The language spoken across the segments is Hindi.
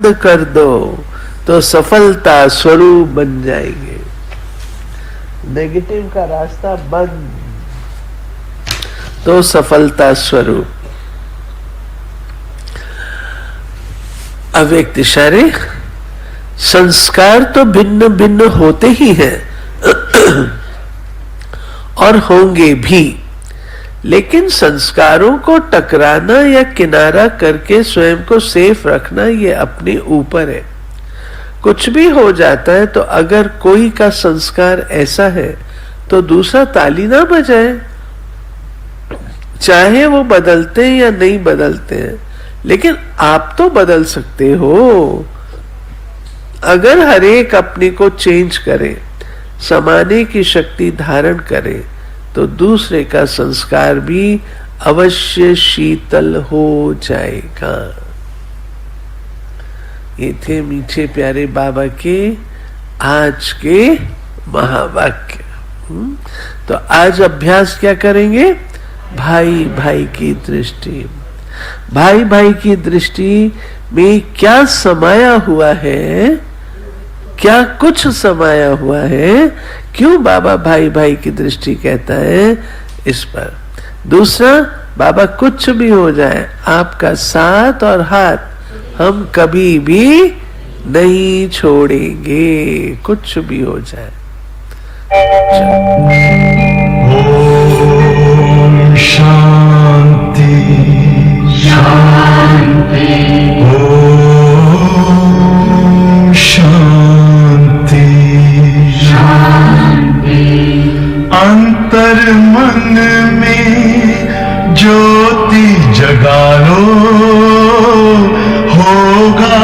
कर दो तो सफलता स्वरूप बन जाएंगे। नेगेटिव का रास्ता बंद तो सफलता स्वरूप। अव्यक्त इशारे संस्कार तो भिन्न भिन्न होते ही हैं और होंगे भी, लेकिन संस्कारों को टकराना या किनारा करके स्वयं को सेफ रखना ये अपने ऊपर है। कुछ भी हो जाता है तो अगर कोई का संस्कार ऐसा है तो दूसरा ताली ना बजाए, चाहे वो बदलते हैं या नहीं बदलते हैं, लेकिन आप तो बदल सकते हो। अगर हर एक अपने को चेंज करे, समाने की शक्ति धारण करे, तो दूसरे का संस्कार भी अवश्य शीतल हो जाएगा। ये थे मीठे प्यारे बाबा के आज के महावाक्य। तो आज अभ्यास क्या करेंगे? भाई भाई की दृष्टि। भाई भाई की दृष्टि में क्या समाया हुआ है, क्या कुछ समाया हुआ है, क्यों बाबा भाई भाई की दृष्टि कहता है, इस पर। दूसरा, बाबा कुछ भी हो जाए आपका साथ और हाथ हम कभी भी नहीं छोड़ेंगे, कुछ भी हो जाए। ओम शांति शांति। ओम शांति शांति। अंतर मन में ज्योति जगा लो, होगा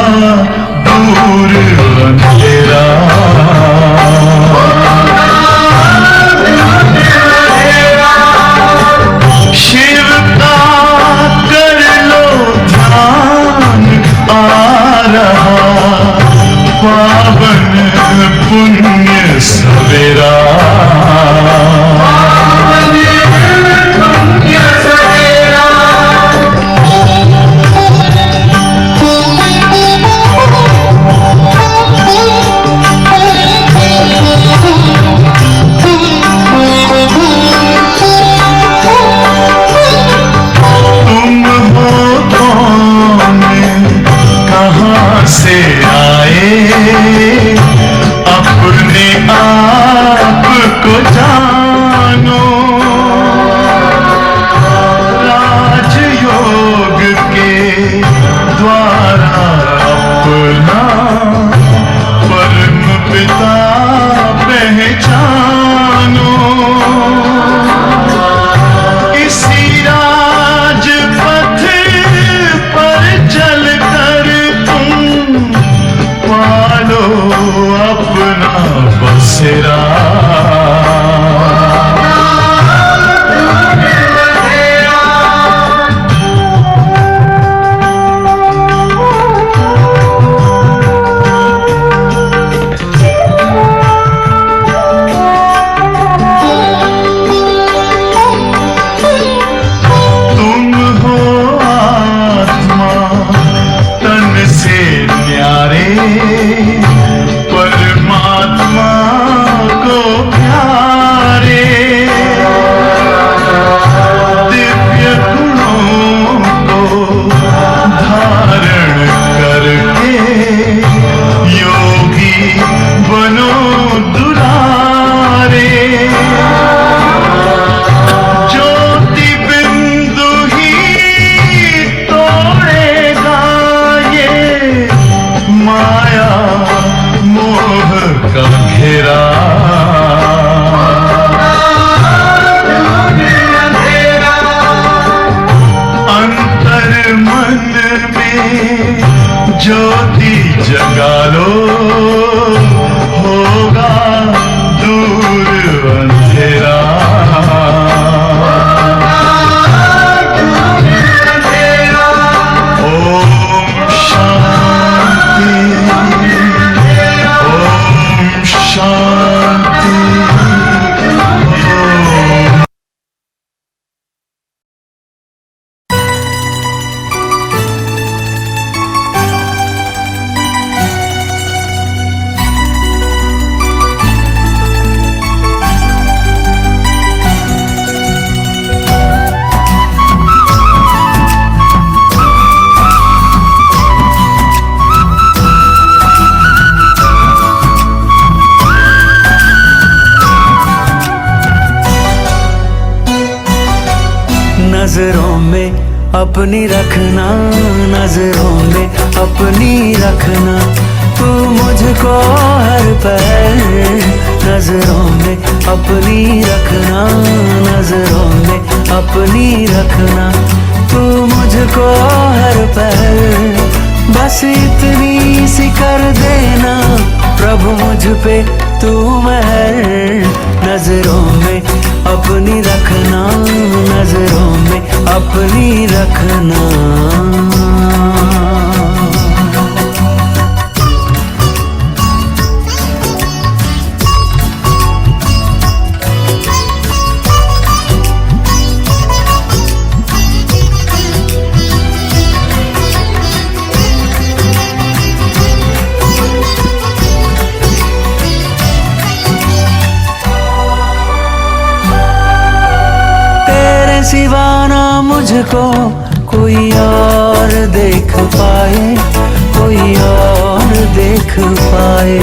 दूर अंधेरा। शिव का कर लो ध्यान, आ रहा पावन पुण्य सवेरा। से आए अपने आप को जानो, राजयोग के द्वारा अपना परम पिता पहचानो। इसी राजपथ पर चलकर पालो अपना बसेरा। तुम हो आत्मा तन से न्यारे, परमात्मा को प्यारे। दिव्य गुणों को धारण करके योगी बनो दुलारे। ज्योति बिंदु ही तोड़ेगा ये माया मोह का घेरा। अंतर मन में ज्योति जगा लो, होगा दूर अंधेरा। ओम शांति ओम शांति। अपनी रखना, नजरों में अपनी रखना, तू मुझको हर पल नजरों में अपनी रखना, नजरों में अपनी रखना, तू मुझको हर पल, बस इतनी सी कर देना प्रभु मुझ पे तू मेहर, नजरों में अपनी रखना, नजरों में अपनी रखना। सिवा ना मुझको कोई और देख पाए, कोई और देख पाए,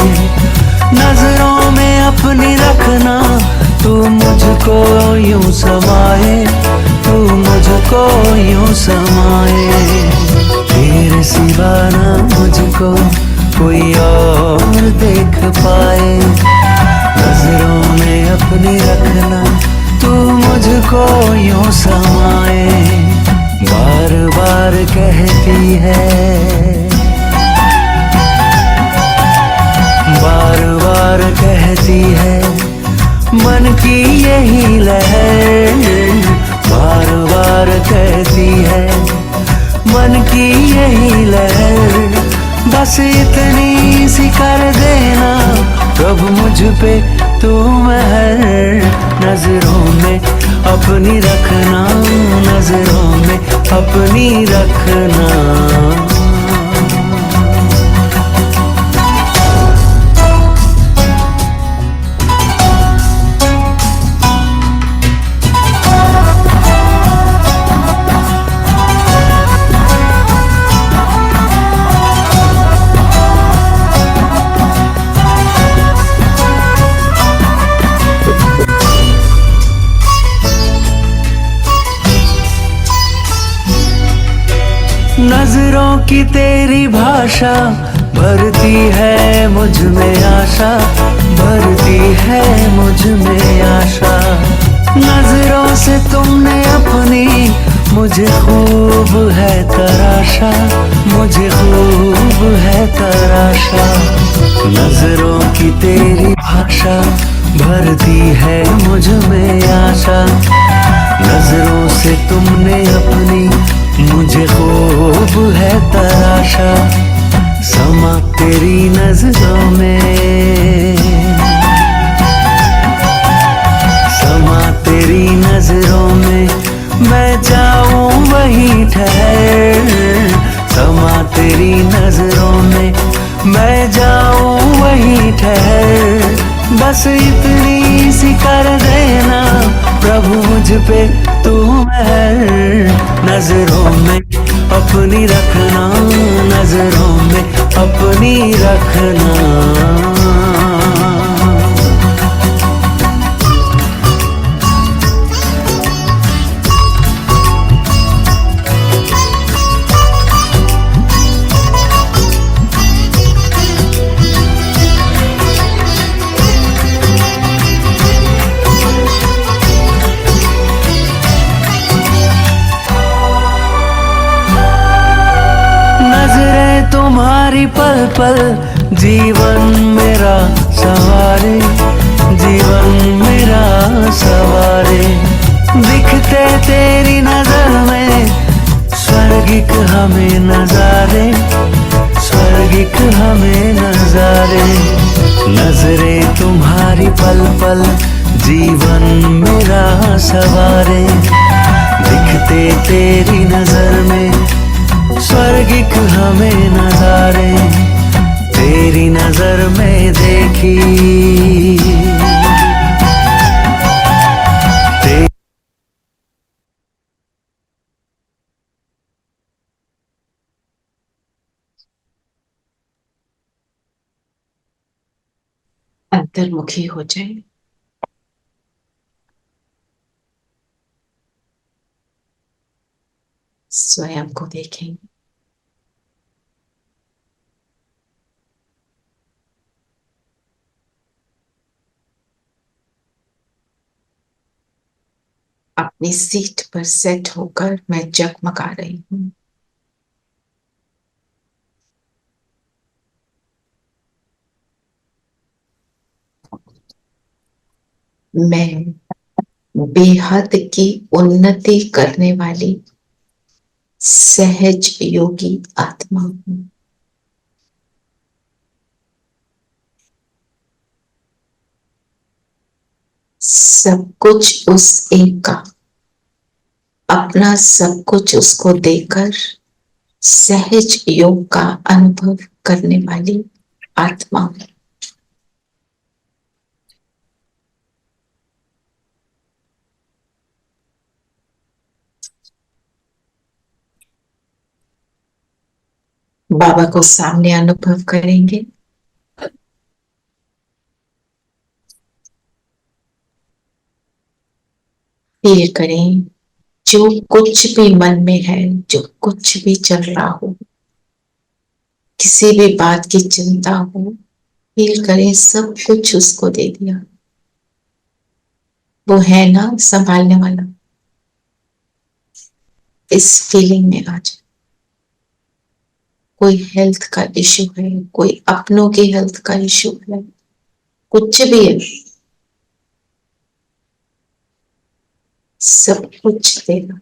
नजरों में अपनी रखना, तू मुझको यूं समाए, तू मुझको यूं समाए, तेरे सिवा ना मुझको कोई और देख पाए, नजरों में अपनी रखना, तू मुझको यूं समाए, बार बार कहती है, बार बार कहती है, मन की यही लहर, बार बार कहती है, मन की यही लहर, बस इतनी सी कर देना प्रभु मुझ पे तू मेहर, नजरों में अपनी रखना, नजरों में अपनी रखना। नजरों की तेरी भाषा भरती है मुझ में आशा, भरती है मुझ में आशा, नजरों से तुमने अपनी मुझे खूब है तराशा, मुझे खूब है तराशा, नजरों की तेरी भाषा भरती है मुझ में आशा, नजरों से तुमने अपनी मुझे खूब है तराशा, समा तेरी नजरों में, समा तेरी नजरों में, मैं जाऊं वहीं ठहर, समा तेरी नजरों में, मैं जाऊं वहीं ठहर, बस इतनी सी कर देना प्रभु मुझ पे तू मेहर, नजरों में अपनी रखना, नजरों में अपनी रखना। तुम्हारी पल पल जीवन मेरा सवारे, जीवन मेरा सवारे, दिखते तेरी नजर में स्वर्गिक हमें नजारे, स्वर्गिक हमें नजारे, नजरें तुम्हारी पल पल जीवन मेरा सवारे, दिखते तेरी नजर में स्वर्गिक हमें नजारे, तेरी नजर में देखी अंतर्मुखी हो जाए। स्वयं को देखेंगे। अपनी सीट पर सेट होकर मैं जगमगा रही हूं। मैं बेहद की उन्नति करने वाली सहज योगी आत्मा हूं। सब कुछ उस एक का, अपना सब कुछ उसको देकर सहज योग का अनुभव करने वाली आत्मा हूं। बाबा को सामने अनुभव करेंगे। फील करें जो कुछ भी मन में है, जो कुछ भी चल रहा हो, किसी भी बात की चिंता हो, फील करें सब कुछ उसको दे दिया। वो है ना संभालने वाला। इस फीलिंग में आ जाए। कोई हेल्थ का इश्यू है, कोई अपनों की हेल्थ का इश्यू है, कुछ भी है, सब कुछ देगा।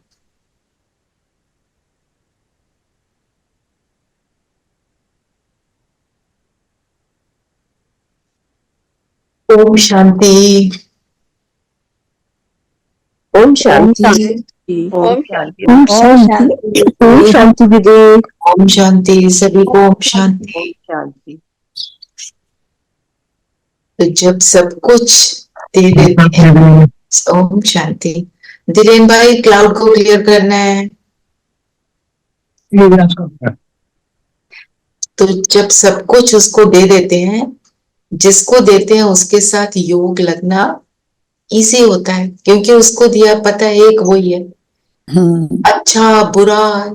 ओम शांति। ओम शांति। ओम शांति। ओम शांति। ओम शांति दीदी। ओम शांति। सभी को ओम शांति। ओम शांति। तो जब सब कुछ दे देते हैं, ओम शांति। धीरेन भाई क्लाउड को क्लियर करना है। तो जब सब कुछ उसको दे देते हैं, जिसको देते हैं उसके साथ योग लगना इजी होता है, क्योंकि उसको दिया पता है एक वही है। अच्छा बुरा,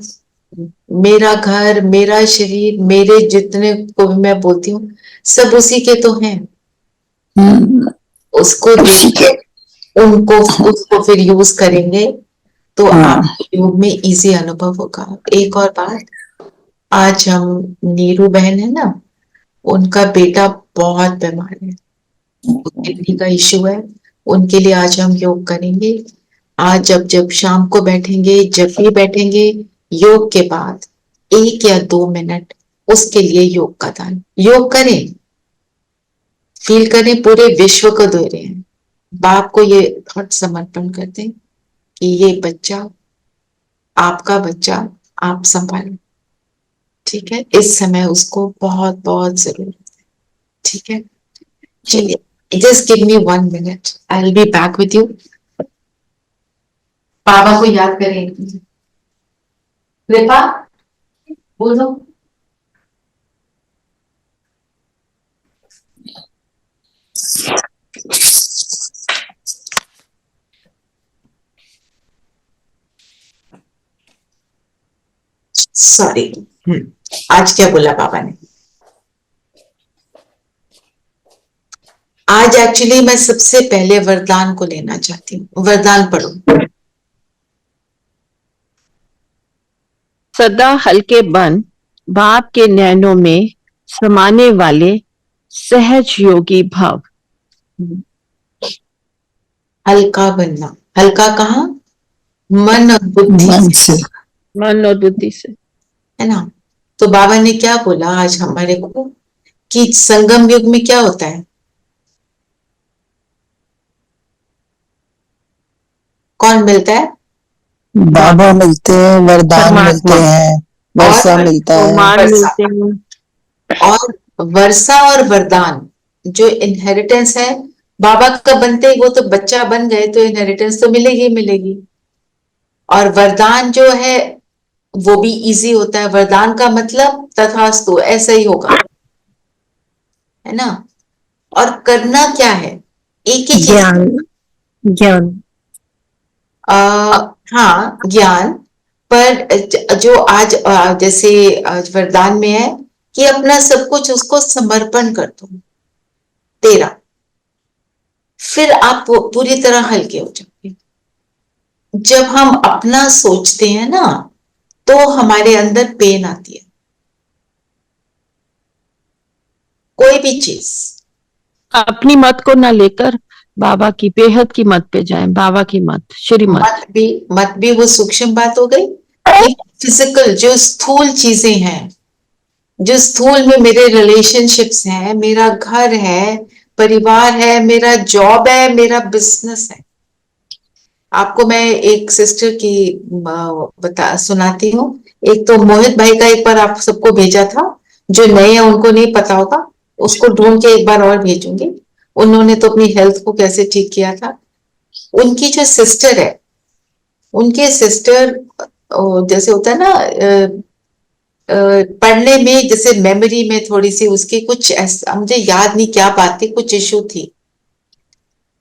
मेरा घर, मेरा शरीर, मेरे जितने को भी मैं बोलती हूँ सब उसी के तो हैं। उसको दे के उनको उसको फिर यूज करेंगे तो आप योग में इजी अनुभव होगा। एक और बात, आज हम नीरू बहन है ना, उनका बेटा बहुत बीमार है, किडनी का इश्यू है, उनके लिए आज हम योग करेंगे। आज जब शाम को बैठेंगे, जब भी बैठेंगे, योग के बाद 1 या 2 मिनट उसके लिए योग का दान योग करें। फील करें पूरे विश्व को दे रहे हैं। बाप को ये थॉट समर्पण कर दें कि ये बच्चा आपका बच्चा, आप संभालें। ठीक है, इस समय उसको बहुत बहुत जरूरत है। ठीक है, चलिए just give me 1 minute, I will be back with you. बाबा को याद करें। कृपा बोलो। सॉरी, आज क्या बोला बाबा ने? आज एक्चुअली मैं सबसे पहले वरदान को लेना चाहती हूँ। वरदान पढ़ो। सदा हल्के बन बाप के नैनों में समाने वाले सहज योगी भव। हल्का बनना। हल्का कहाँ? मन और बुद्धि से। मन और बुद्धि से, है ना? तो बाबा ने क्या बोला आज हमारे को कि संगम युग में क्या होता है? कौन मिलता है? बाबा मिलते हैं, वरदान मिलते हैं, वर्षा मिलता है। मिलते हैं। और वर्षा और वरदान जो इनहेरिटेंस है, बाबा का बनते ही वो तो बच्चा बन गए तो इनहेरिटेंस तो मिलेगी मिलेगी। और वरदान जो है वो भी इजी होता है। वरदान का मतलब तथास्तु, ऐसा ही होगा, है ना? और करना क्या है? एक ही चीज, ज्ञान। हाँ ज्ञान, पर जो आज जैसे वरदान में है कि अपना सब कुछ उसको समर्पण कर दो तेरा, फिर आप पूरी तरह हल्के हो जाओगे। जब हम अपना सोचते हैं ना तो हमारे अंदर पेन आती है, कोई भी चीज। अपनी मत को ना लेकर बाबा की बेहद की मत पे जाएं, बाबा की मत, श्रीमत। मत भी वो सूक्ष्म बात हो गई। फिजिकल जो स्थूल चीजें हैं, जो स्थूल में मेरे रिलेशनशिप्स हैं, मेरा घर है, परिवार है, मेरा जॉब है, मेरा बिजनेस है। आपको मैं एक सिस्टर की बता सुनाती हूँ। एक तो मोहित भाई का एक बार आप सबको भेजा था, जो नए हैं उनको नहीं पता होगा, उसको ढूंढ के एक बार और भेजूंगी। उन्होंने तो अपनी हेल्थ को कैसे ठीक किया था। उनकी जो सिस्टर है, उनके सिस्टर जैसे होता है ना पढ़ने में, जैसे मेमोरी में थोड़ी सी उसकी कुछ मुझे याद नहीं क्या बात थी, कुछ इशू थी।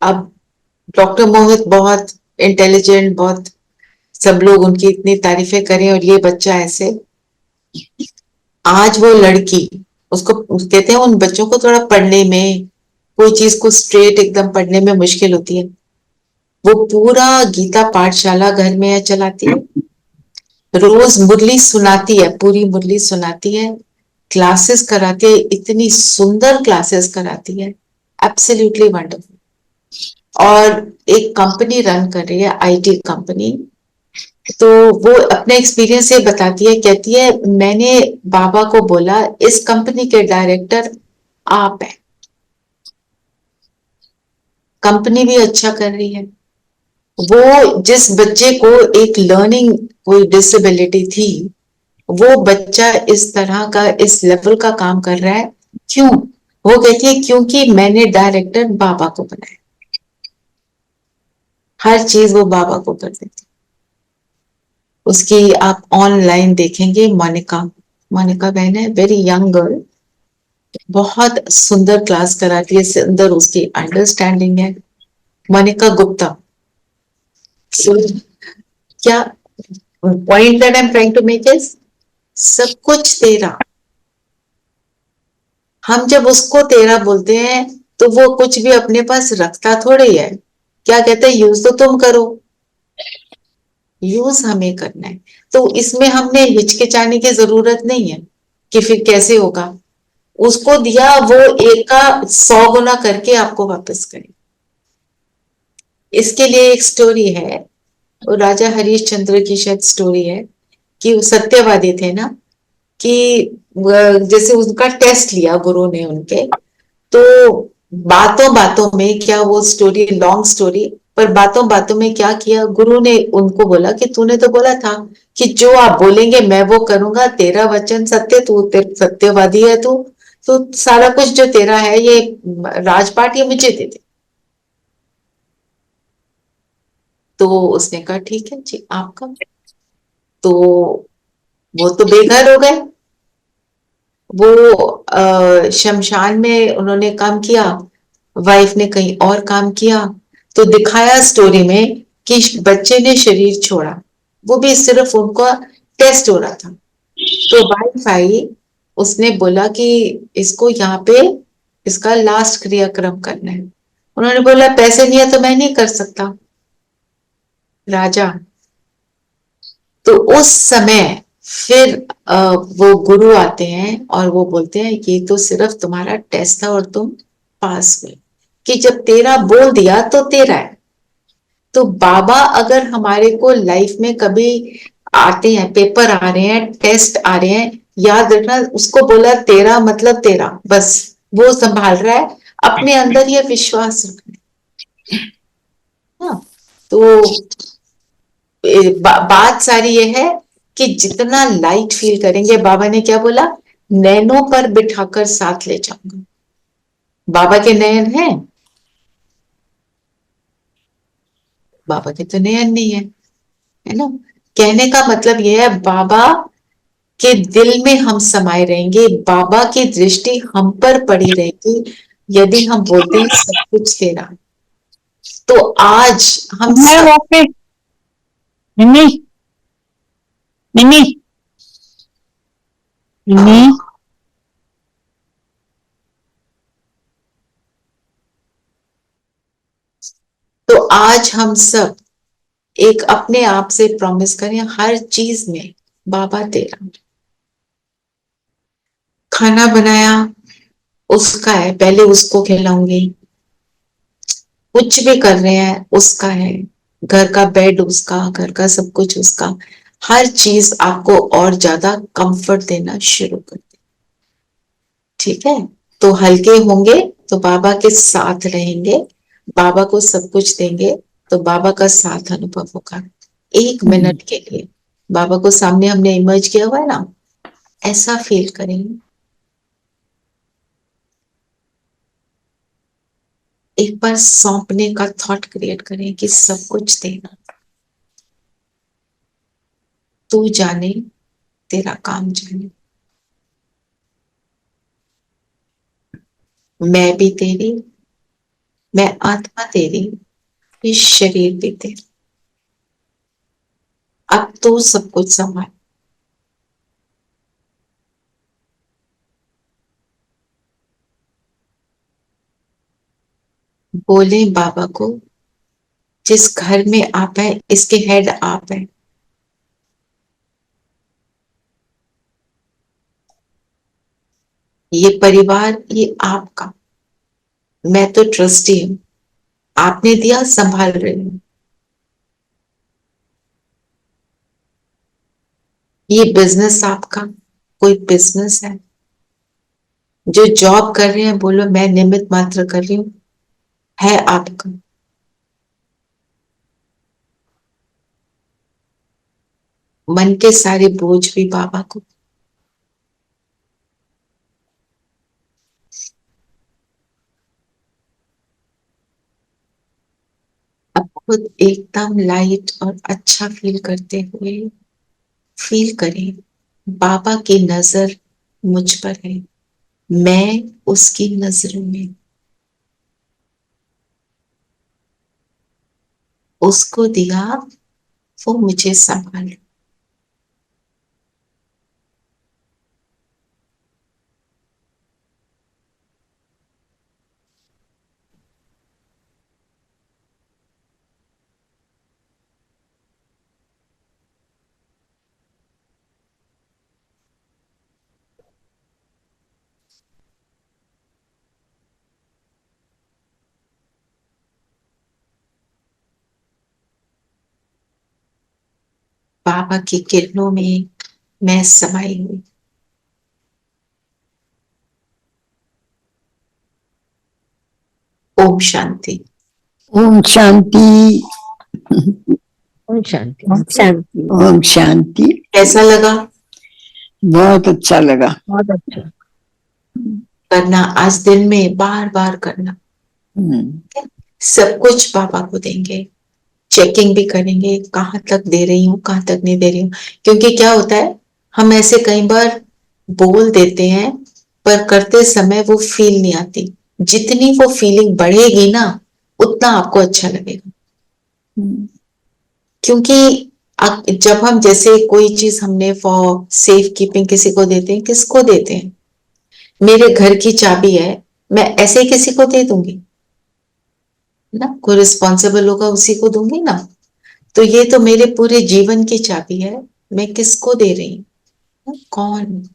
अब डॉक्टर मोहित बहुत इंटेलिजेंट, बहुत सब लोग उनकी इतनी तारीफें करें और ये बच्चा ऐसे। आज वो लड़की, उसको कहते हैं उन बच्चों को थोड़ा पढ़ने में, कोई चीज को स्ट्रेट एकदम पढ़ने में मुश्किल होती है, वो पूरा गीता पाठशाला घर में चलाती है, रोज मुरली सुनाती है, पूरी मुरली सुनाती है, क्लासेस कराती है, इतनी सुंदर क्लासेस कराती है, एब्सोल्युटली वंडरफुल। और एक कंपनी रन कर रही है, आईटी कंपनी। तो वो अपने एक्सपीरियंस से बताती है, कहती है मैंने बाबा को बोला इस कंपनी के डायरेक्टर आप हैं। कंपनी भी अच्छा कर रही है। वो जिस बच्चे को एक लर्निंग कोई डिसेबिलिटी थी, वो बच्चा इस तरह का, इस लेवल का काम कर रहा है। क्यों? वो कहती है क्योंकि मैंने डायरेक्टर बाबा को बनाया। हर चीज वो बाबा को कर देती। उसकी आप ऑनलाइन देखेंगे, मोनिका बहन है, वेरी यंग गर्ल, बहुत सुंदर क्लास कराती है, सुंदर उसकी अंडरस्टैंडिंग है। मोनिका गुप्ता। So, क्या point that I am trying to make is सब कुछ तेरा। हम जब उसको तेरा बोलते हैं तो वो कुछ भी अपने पास रखता थोड़े है। क्या कहते हैं, यूज तो तुम करो, यूज हमें करना है। तो इसमें हमने हिचकिचाने की जरूरत नहीं है कि फिर कैसे होगा। उसको दिया, वो एक का 100 गुना करके आपको वापस करे। इसके लिए एक स्टोरी है, वो राजा हरिश्चंद्र की शायद स्टोरी है, कि वो सत्यवादी थे ना, कि जैसे उनका टेस्ट लिया गुरु ने उनके, तो बातों बातों में, क्या वो स्टोरी लॉन्ग स्टोरी, पर बातों बातों में क्या किया, गुरु ने उनको बोला कि तूने तो बोला था कि जो आप बोलेंगे मैं वो करूंगा, तेरा वचन सत्य, तू सत्यवादी है, तू तो सारा कुछ जो तेरा है, ये राजपाट, ये मुझे दे दे। तो उसने कहा ठीक है जी आपका। तो वो तो बेघर हो गए। वो शमशान में उन्होंने काम किया, वाइफ ने कहीं और काम किया। तो दिखाया स्टोरी में कि बच्चे ने शरीर छोड़ा, वो भी सिर्फ उनका टेस्ट हो रहा था। तो वाइफ आई, उसने बोला कि इसको यहाँ पे इसका लास्ट क्रियाक्रम करना है। उन्होंने बोला पैसे नहीं है तो मैं नहीं कर सकता राजा। तो उस समय फिर वो गुरु आते हैं और वो बोलते हैं ये तो सिर्फ तुम्हारा टेस्ट था और तुम पास हुए, कि जब तेरा बोल दिया तो तेरा है। तो बाबा अगर हमारे को लाइफ में कभी आते हैं, पेपर आ रहे हैं, टेस्ट आ रहे हैं, याद रखना उसको बोला तेरा मतलब तेरा, बस वो संभाल रहा है। अपने अंदर ये विश्वास रखना। हाँ, तो बात सारी ये है कि जितना लाइट फील करेंगे, बाबा ने क्या बोला, नैनों पर बिठाकर साथ ले जाऊंगा। बाबा के नयन है, बाबा के तो नयन नहीं है ना। कहने का मतलब यह है बाबा के दिल में हम समाये रहेंगे, बाबा की दृष्टि हम पर पड़ी रहेगी यदि हम बोलते हैं सब कुछ तेरा। तो आज हम नहीं मिनी मिनी तो आज हम सब एक अपने आप से प्रॉमिस करें, हर चीज में बाबा तेरा। खाना बनाया उसका है, पहले उसको खिलाऊंगी। कुछ भी कर रहे हैं उसका है, घर का बेड उसका, घर का सब कुछ उसका। हर चीज आपको और ज्यादा कंफर्ट देना शुरू कर दे। ठीक है, तो हल्के होंगे तो बाबा के साथ रहेंगे, बाबा को सब कुछ देंगे तो बाबा का साथ अनुभव होगा। 1 मिनट के लिए बाबा को सामने हमने इमर्ज किया हुआ है ना, ऐसा फील करेंगे। एक बार सौंपने का थॉट क्रिएट करें कि सब कुछ देना, तू जाने तेरा काम जाने, मैं भी तेरी, मैं आत्मा तेरी, ये शरीर भी तेरा, अब तू सब कुछ संभाल। बोले बाबा को, जिस घर में आप हैं इसके हेड आप हैं। ये परिवार ये आपका, मैं तो ट्रस्टी हूं, आपने दिया संभाल रही हूं। ये बिजनेस आपका, कोई बिजनेस जो जॉब कर रहे हैं बोलो मैं निमित्त मात्र कर रही हूं, है आपका। मन के सारे बोझ भी बाबा को। अब खुद एकदम लाइट और अच्छा फील करते हुए फील करें बाबा की नजर मुझ पर है, मैं उसकी नजरों में, उसको दिया वो मुझे संभाल। बाबा की किरणों में मैं समाई हुई। ओम शांति। ओम शांति। ओम शांति ओम शांति। ओम शांति। कैसा लगा? बहुत अच्छा लगा। बहुत अच्छा। करना आज दिन में बार बार करना। सब कुछ बाबा को देंगे, चेकिंग भी करेंगे कहाँ तक दे रही हूँ कहाँ तक नहीं दे रही हूँ। क्योंकि क्या होता है, हम ऐसे कई बार बोल देते हैं पर करते समय वो फील नहीं आती। जितनी वो फीलिंग बढ़ेगी ना उतना आपको अच्छा लगेगा। क्योंकि जब हम जैसे कोई चीज हमने फॉर सेफ कीपिंग किसी को देते हैं, किसको देते हैं? मेरे घर की चाबी है, मैं ऐसे ही किसी को दे दूंगी ना, कोई रिस्पॉन्सिबल होगा उसी को दूंगी ना। तो ये तो मेरे पूरे जीवन की चाबी है, मैं किसको दे रही हूँ ना, कौन।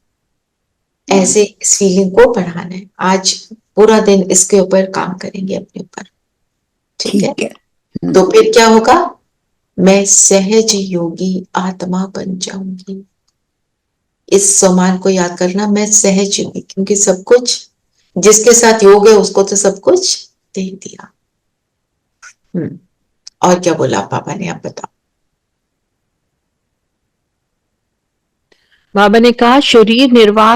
ऐसे इस फीलिंग को बढ़ाना है। आज पूरा दिन इसके ऊपर काम करेंगे अपने ऊपर। ठीक है, तो फिर क्या होगा, मैं सहज योगी आत्मा बन जाऊंगी। इस सम्मान को याद करना, मैं सहज योगी, क्योंकि सब कुछ जिसके साथ योग है उसको तो सब कुछ दे दिया। और क्या बोला पापा ने, आप बताओ। बाबा ने कहा शरीर निर्वाह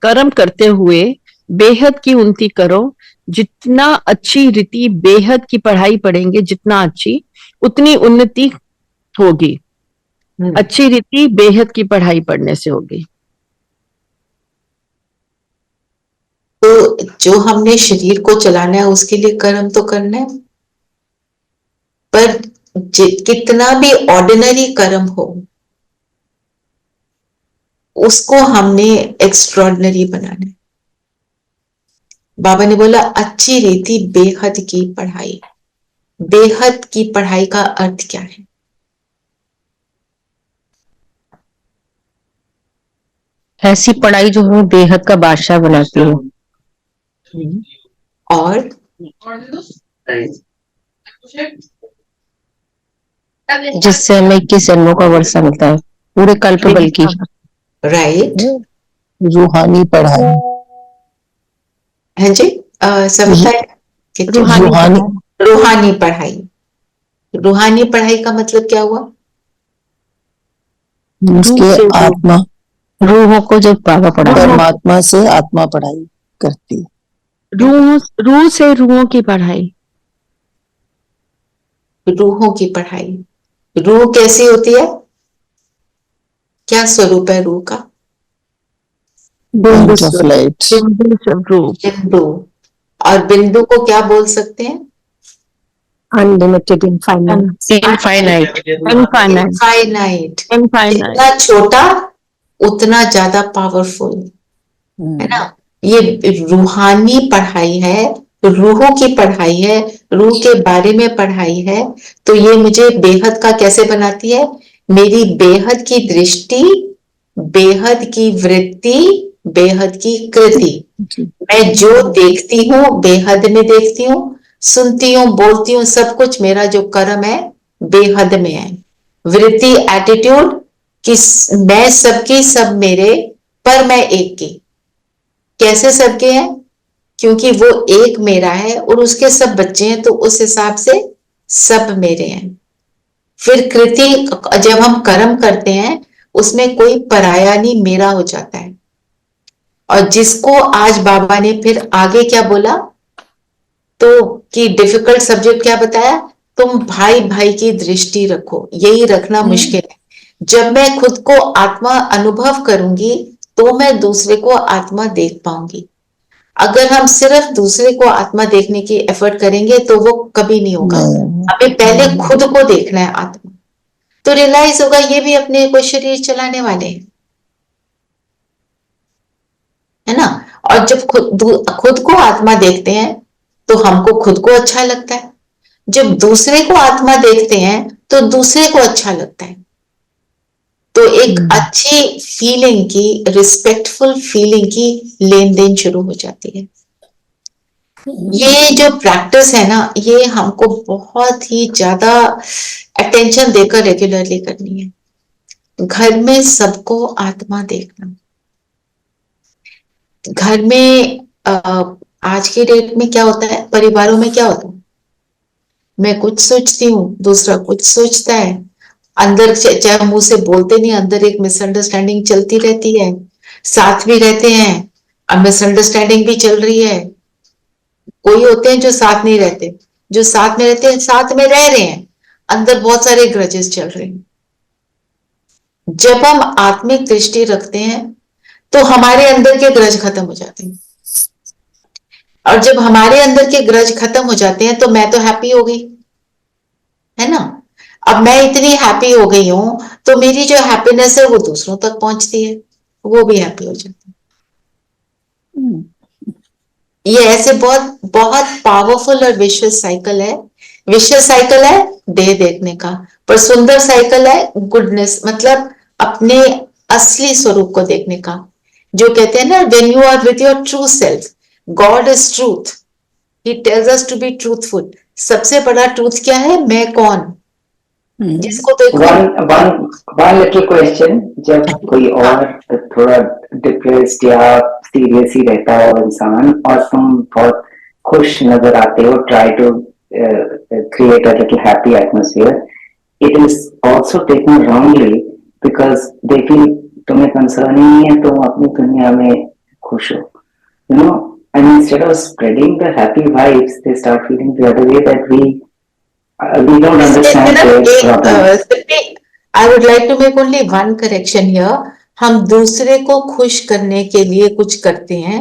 कर्म करते हुए बेहद की उन्नति करो। जितना अच्छी रीति बेहद की पढ़ाई पढ़ेंगे, जितना अच्छी उतनी उन्नति होगी। अच्छी रीति बेहद की पढ़ाई पढ़ने से होगी। तो जो हमने शरीर को चलाना है उसके लिए कर्म तो करना है, पर कितना भी ऑर्डिनरी कर्म हो, उसको हमने एक्स्ट्रॉर्डिनरी बनाना है। बाबा ने बोला अच्छी रीति बेहद की पढ़ाई। बेहद की पढ़ाई का अर्थ क्या है? ऐसी पढ़ाई जो हमें बेहद का बादशाह बनाती है। और जिससे हमें 21 जन्मों का वर्षा मिलता है, पूरे कल्प बल्कि। राइट, रूहानी पढ़ाई। है जी। सविता रूहानी रूहानी पढ़ाई। रूहानी पढ़ाई का मतलब क्या हुआ? उसके आत्मा, रूहों को जब बाबा पढ़ाते हैं, परमात्मा से आत्मा पढ़ाई करती है। रूह से रूहों की पढ़ाई। रूहों की पढ़ाई। रूह कैसी होती है? क्या स्वरूप है रूह का? Point of light। बिंदु। और बिंदु को क्या बोल सकते हैं? Unlimited, infinite. जितना छोटा उतना ज्यादा पावरफुल, है ना। ये रूहानी पढ़ाई है, रूहों की पढ़ाई है, रूह के बारे में पढ़ाई है। तो ये मुझे बेहद का कैसे बनाती है? मेरी बेहद की दृष्टि, बेहद की वृत्ति, बेहद की कृति। मैं जो देखती हूँ बेहद में देखती हूँ, सुनती हूँ, बोलती हूँ, सब कुछ मेरा जो कर्म है बेहद में है। वृत्ति, एटीट्यूड कि मैं सबकी, सब मेरे, पर मैं एक की। कैसे सबके हैं? क्योंकि वो एक मेरा है और उसके सब बच्चे हैं, तो उस हिसाब से सब मेरे हैं। फिर कृति, जब हम कर्म करते हैं उसमें कोई पराया नहीं, मेरा हो जाता है। और जिसको आज बाबा ने फिर आगे क्या बोला, तो कि डिफिकल्ट सब्जेक्ट क्या बताया? तुम भाई भाई की दृष्टि रखो। यही रखना मुश्किल है। जब मैं खुद को आत्मा अनुभव करूंगी तो मैं दूसरे को आत्मा देख पाऊंगी। अगर हम सिर्फ दूसरे को आत्मा देखने की एफर्ट करेंगे तो वो कभी नहीं होगा। हमें पहले खुद को देखना है आत्मा, तो रियलाइज होगा ये भी अपने को शरीर चलाने वाले हैं, है ना। और जब खुद को आत्मा देखते हैं तो हमको खुद को अच्छा लगता है। जब दूसरे को आत्मा देखते हैं तो दूसरे को अच्छा लगता है। तो एक अच्छी फीलिंग की, रिस्पेक्टफुल फीलिंग की लेन देन शुरू हो जाती है। ये जो प्रैक्टिस है ना, ये हमको बहुत ही ज्यादा अटेंशन देकर रेगुलरली करनी है। घर में सबको आत्मा देखना। घर में आज के डेट में क्या होता है, परिवारों में क्या होता है, मैं कुछ सोचती हूँ, दूसरा कुछ सोचता है। अंदर चाहे मुंह से बोलते नहीं, अंदर एक मिसअंडरस्टैंडिंग चलती रहती है। साथ भी रहते हैं, अब मिसअंडरस्टैंडिंग भी चल रही है। कोई होते हैं जो साथ नहीं रहते, जो साथ में रहते हैं, साथ में रह रहे हैं, अंदर बहुत सारे ग्रजेस चल रहे हैं। जब हम आत्मिक दृष्टि रखते हैं तो हमारे अंदर के ग्रज खत्म हो जाते हैं। और जब हमारे अंदर के ग्रज खत्म हो जाते हैं तो मैं तो हैप्पी हो गई, है ना। अब मैं इतनी हैप्पी हो गई हूं तो मेरी जो हैप्पीनेस है वो दूसरों तक पहुंचती है, वो भी हैप्पी हो जाते हैं। ये ऐसे बहुत बहुत पावरफुल और विशेष साइकिल है। विशेष साइकिल है देह देखने का, पर सुंदर साइकिल है गुडनेस, मतलब अपने असली स्वरूप को देखने का। जो कहते हैं ना, when you are with your true self, God is truth, he tells us to be truthful. सबसे बड़ा ट्रूथ क्या है? मैं कौन, जिसको देखो। वन लिटिल क्वेश्चन, जब कोई और थोड़ा डिप्रेस्ड या सीरियस ही रहता हो इंसान और तुम बहुत खुश नजर आते हो, try to create a little happy atmosphere, it is also taken wrongly because they feel तुम्हें कंसर्न ही नहीं है, तुम अपनी दुनिया में खुश हो, you know. And instead of spreading the happy vibes they start feeling the other way that we don't understand their problem. I would like to make only one correction here. हम दूसरे को खुश करने के लिए कुछ करते हैं,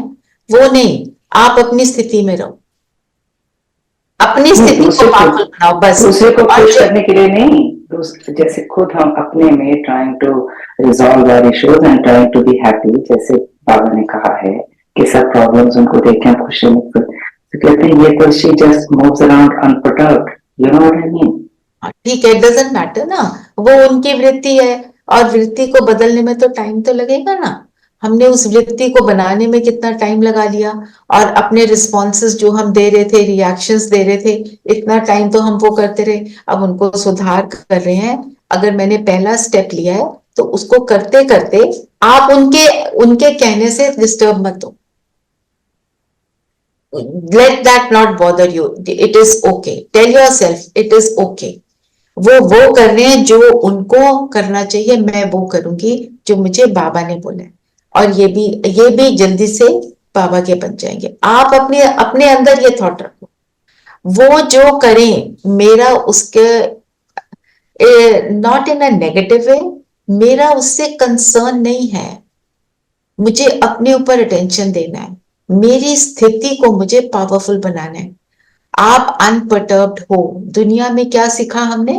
वो नहीं। आप अपनी स्थिति में रहो, अपनी स्थिति को पावरफुल बनाओ बस। दूसरे को खुश करने के लिए नहीं, जैसे खुद हम अपने में trying to resolve our issues and trying to be happy, जैसे बाबा ने कहा है कि सब प्रॉब्लम्स उनको देखें हम खुशी में, तो कहते हैं ये तो she just moves around unperturbed, you know what I mean. ठीक है, डजंट मैटर ना, वो उनकी वृत्ति है, और वृत्ति को बदलने में तो टाइम तो लगेगा ना। हमने उस वृत्ति को बनाने में कितना टाइम लगा लिया, और अपने रिस्पॉन्सेस जो हम दे रहे थे, रिएक्शंस दे रहे थे, इतना टाइम तो हम वो करते रहे। अब उनको सुधार कर रहे हैं। अगर मैंने पहला स्टेप लिया है तो उसको करते करते आप उनके उनके कहने से डिस्टर्ब मत हो। Let that not bother you. It is okay. Tell yourself it is okay. वो कर रहे हैं जो उनको करना चाहिए, मैं वो करूंगी जो मुझे बाबा ने बोला है, और ये भी जल्दी से बाबा के बन जाएंगे। आप अपने अपने अंदर ये थॉट रखो, वो जो करें मेरा उसके not in a negative way, मेरा उससे कंसर्न नहीं है। मुझे अपने ऊपर अटेंशन देना है, मेरी स्थिति को मुझे पावरफुल बनाना है। आप अनपर्टर्ब्ड हो। दुनिया में क्या सीखा हमने,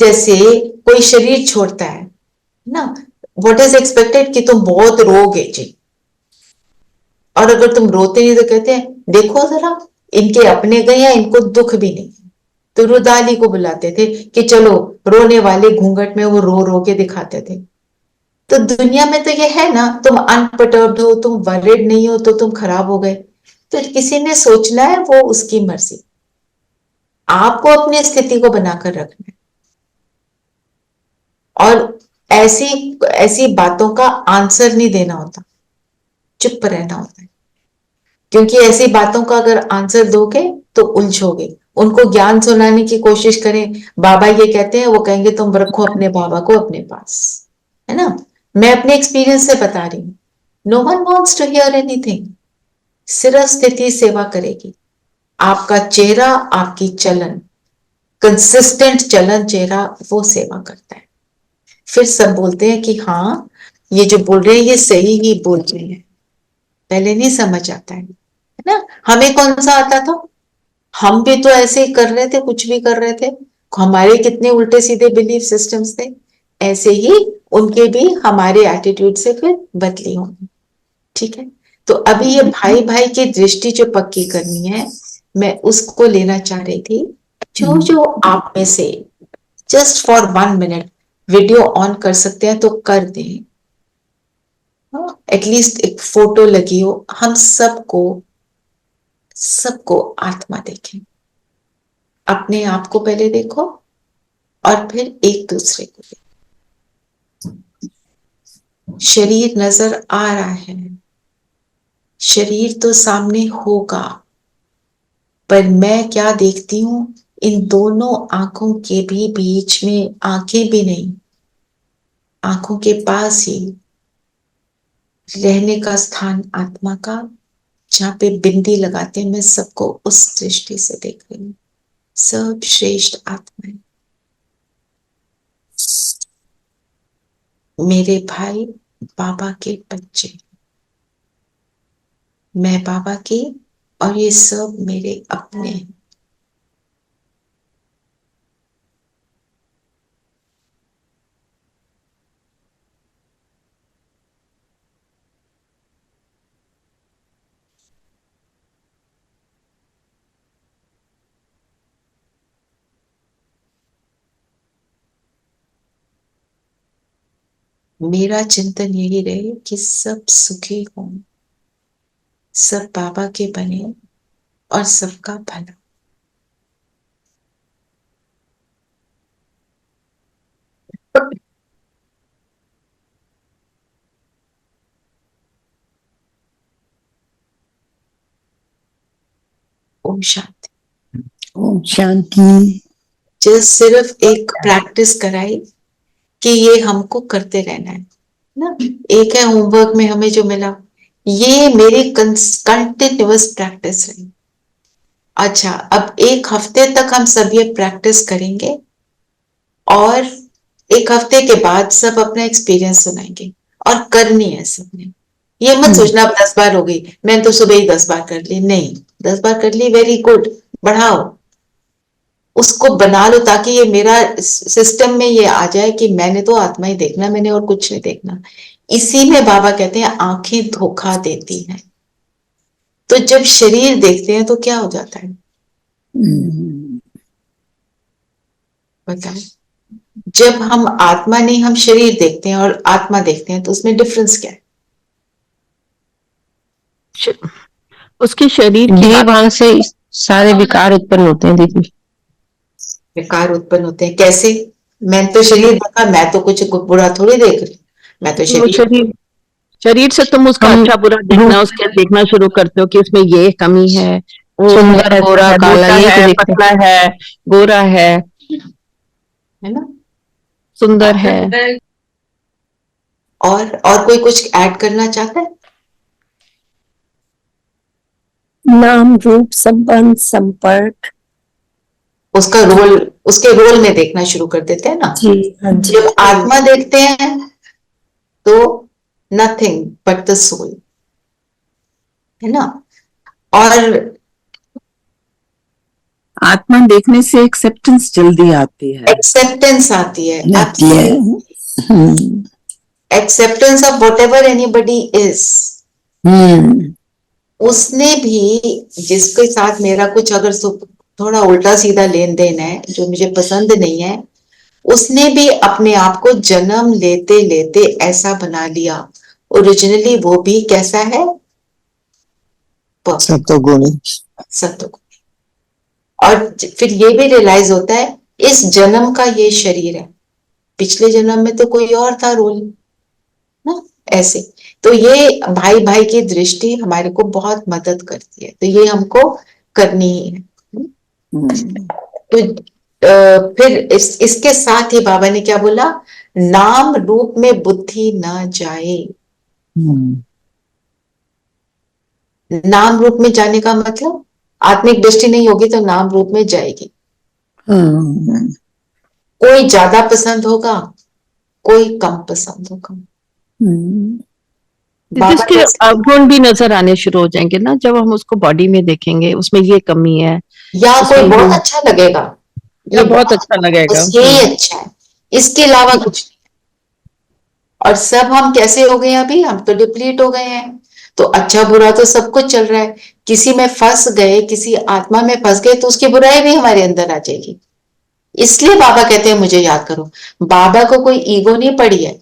जैसे कोई शरीर छोड़ता है ना, व्हाट इज एक्सपेक्टेड कि तुम बहुत रोगे जी, और अगर तुम रोते नहीं तो कहते हैं देखो जरा इनके अपने गए हैं, इनको दुख भी नहीं। तो रुदाली को बुलाते थे कि चलो रोने वाले घूंघट में वो रो रो के दिखाते थे। तो दुनिया में तो ये है ना, तुम अनपर्टर्ब्ड हो, तुम वरिड नहीं हो तो तुम खराब हो गए। तो किसी ने सोचना है, वो उसकी मर्जी। आपको अपनी स्थिति को बनाकर रखना है, और ऐसी ऐसी बातों का आंसर नहीं देना होता, चुप रहना होता है। क्योंकि ऐसी बातों का अगर आंसर दोगे तो उलझोगे। उनको ज्ञान सुनाने की कोशिश करें, बाबा ये कहते हैं, वो कहेंगे तुम रखो अपने बाबा को अपने पास, है ना। मैं अपने एक्सपीरियंस से बता रही हूं, no one wants to hear anything. सिर्फ स्थिति सेवा करेगी। आपका चेहरा, आपकी चलन, कंसिस्टेंट चलन चेहरा, वो सेवा करता है। फिर सब बोलते हैं कि हाँ ये जो बोल रहे हैं ये सही ही बोल रहे हैं। पहले नहीं समझ आता है ना। हमें कौन सा आता था, हम भी तो ऐसे ही कर रहे थे, कुछ भी कर रहे थे। हमारे कितने उल्टे सीधे बिलीफ सिस्टम्स थे। ऐसे ही उनके भी हमारे एटीट्यूड से फिर बदली होंगी। ठीक है, तो अभी ये भाई भाई की दृष्टि जो पक्की करनी है, मैं उसको लेना चाह रही थी। जो आप में से just for 1 minute video on कर सकते हैं तो कर दें। एटलीस्ट एक फोटो लगी हो, हम सबको आत्मा देखें। अपने आप को पहले देखो और फिर एक दूसरे को देखो। शरीर नजर आ रहा है, शरीर तो सामने होगा, पर मैं क्या देखती हूं, इन दोनों आंखों के भी बीच में आंखें भी नहीं, आंखों के पास ही रहने का स्थान आत्मा का, जहां पे बिंदी लगाते हैं, मैं सबको उस दृष्टि से देख रही हूँ। सब श्रेष्ठ आत्मा है। मेरे भाई बाबा के बच्चे, मैं बाबा की, और ये सब मेरे अपने हैं। मेरा चिंतन यही रहे कि सब सुखी हों, सब बाबा के बने और सबका भला। ओम शांति। ओम शांति। जस्ट सिर्फ एक प्रैक्टिस कराई कि ये हमको करते रहना है ना। एक है होमवर्क में हमें जो मिला, ये मेरी कंटिन्यूअस प्रैक्टिस रही। अच्छा, अब 1 हफ्ते तक हम सब ये प्रैक्टिस करेंगे, और 1 हफ्ते के बाद सब अपना एक्सपीरियंस सुनाएंगे। और करनी है सबने। ये मत सोचना अब 10 बार हो गई, मैंने तो सुबह ही 10 बार कर ली। नहीं, 10 बार कर ली, वेरी गुड, बढ़ाओ। उसको बना लो ताकि ये मेरा सिस्टम में ये आ जाए कि मैंने तो आत्मा ही देखना, मैंने और कुछ नहीं देखना। इसी में बाबा कहते हैं आंखें धोखा देती हैं। तो जब शरीर देखते हैं तो क्या हो जाता है बताएं? जब हम आत्मा नहीं, हम शरीर देखते हैं और आत्मा देखते हैं तो उसमें डिफरेंस क्या है? उसके शरीर की ये भान से सारे विकार उत्पन्न होते हैं दीदी। विकार उत्पन्न होते हैं कैसे? मैंने तो शरीर देखा, मैं तो कुछ बुरा थोड़ी देख रही, मैं तो शरीर से तुम उसका अच्छा बुरा देखना, उसके देखना शुरू करते हो कि उसमें ये कमी है, वो सुंदर है, गोरा काला, है, ये तो देखते हैं। पतला है, गोरा है ना, सुंदर है। और कोई कुछ ऐड करना चाहता है? नाम रूप संबंध संपर्क, उसका रोल, उसके रोल में देखना शुरू कर देते हैं ना। जी हाँ जी। जब आत्मा देखते हैं तो नथिंग बट द सोल, है ना। और आत्मा देखने से एक्सेप्टेंस जल्दी आती है। एक्सेप्टेंस आती है, hmm, acceptance of whatever anybody is. उसने भी, जिसके साथ मेरा कुछ अगर थोड़ा उल्टा सीधा लेन देन है जो मुझे पसंद नहीं है, उसने भी अपने आप को जन्म लेते लेते ऐसा बना लिया। ओरिजिनली वो भी कैसा है? सत्वगुणी। सत्वगुणी। और फिर ये भी रियलाइज होता है इस जन्म का ये शरीर है, पिछले जन्म में तो कोई और था रोल ना, ऐसे। तो ये भाई भाई की दृष्टि हमारे को बहुत मदद करती है, तो ये हमको करनी ही है। तो फिर इसके साथ ही बाबा ने क्या बोला? नाम रूप में बुद्धि ना जाए। नाम रूप में जाने का मतलब आत्मिक दृष्टि नहीं होगी तो नाम रूप में जाएगी। कोई ज्यादा पसंद होगा, कोई कम पसंद होगा। इसके अवगुण भी नजर आने शुरू हो जाएंगे ना, जब हम उसको बॉडी में देखेंगे, उसमें ये कमी है, या कोई बहुत अच्छा लगेगा, ये बहुत अच्छा लगेगा, ये अच्छा है, इसके अलावा कुछ नहीं। और सब हम कैसे हो गए अभी? हम तो डिप्लीट हो गए हैं। तो अच्छा बुरा तो सब कुछ चल रहा है, किसी में फंस गए, किसी आत्मा में फंस गए तो उसकी बुराई भी हमारे अंदर आ जाएगी। इसलिए बाबा कहते हैं मुझे याद करो। बाबा को कोई ईगो नहीं पड़ी है,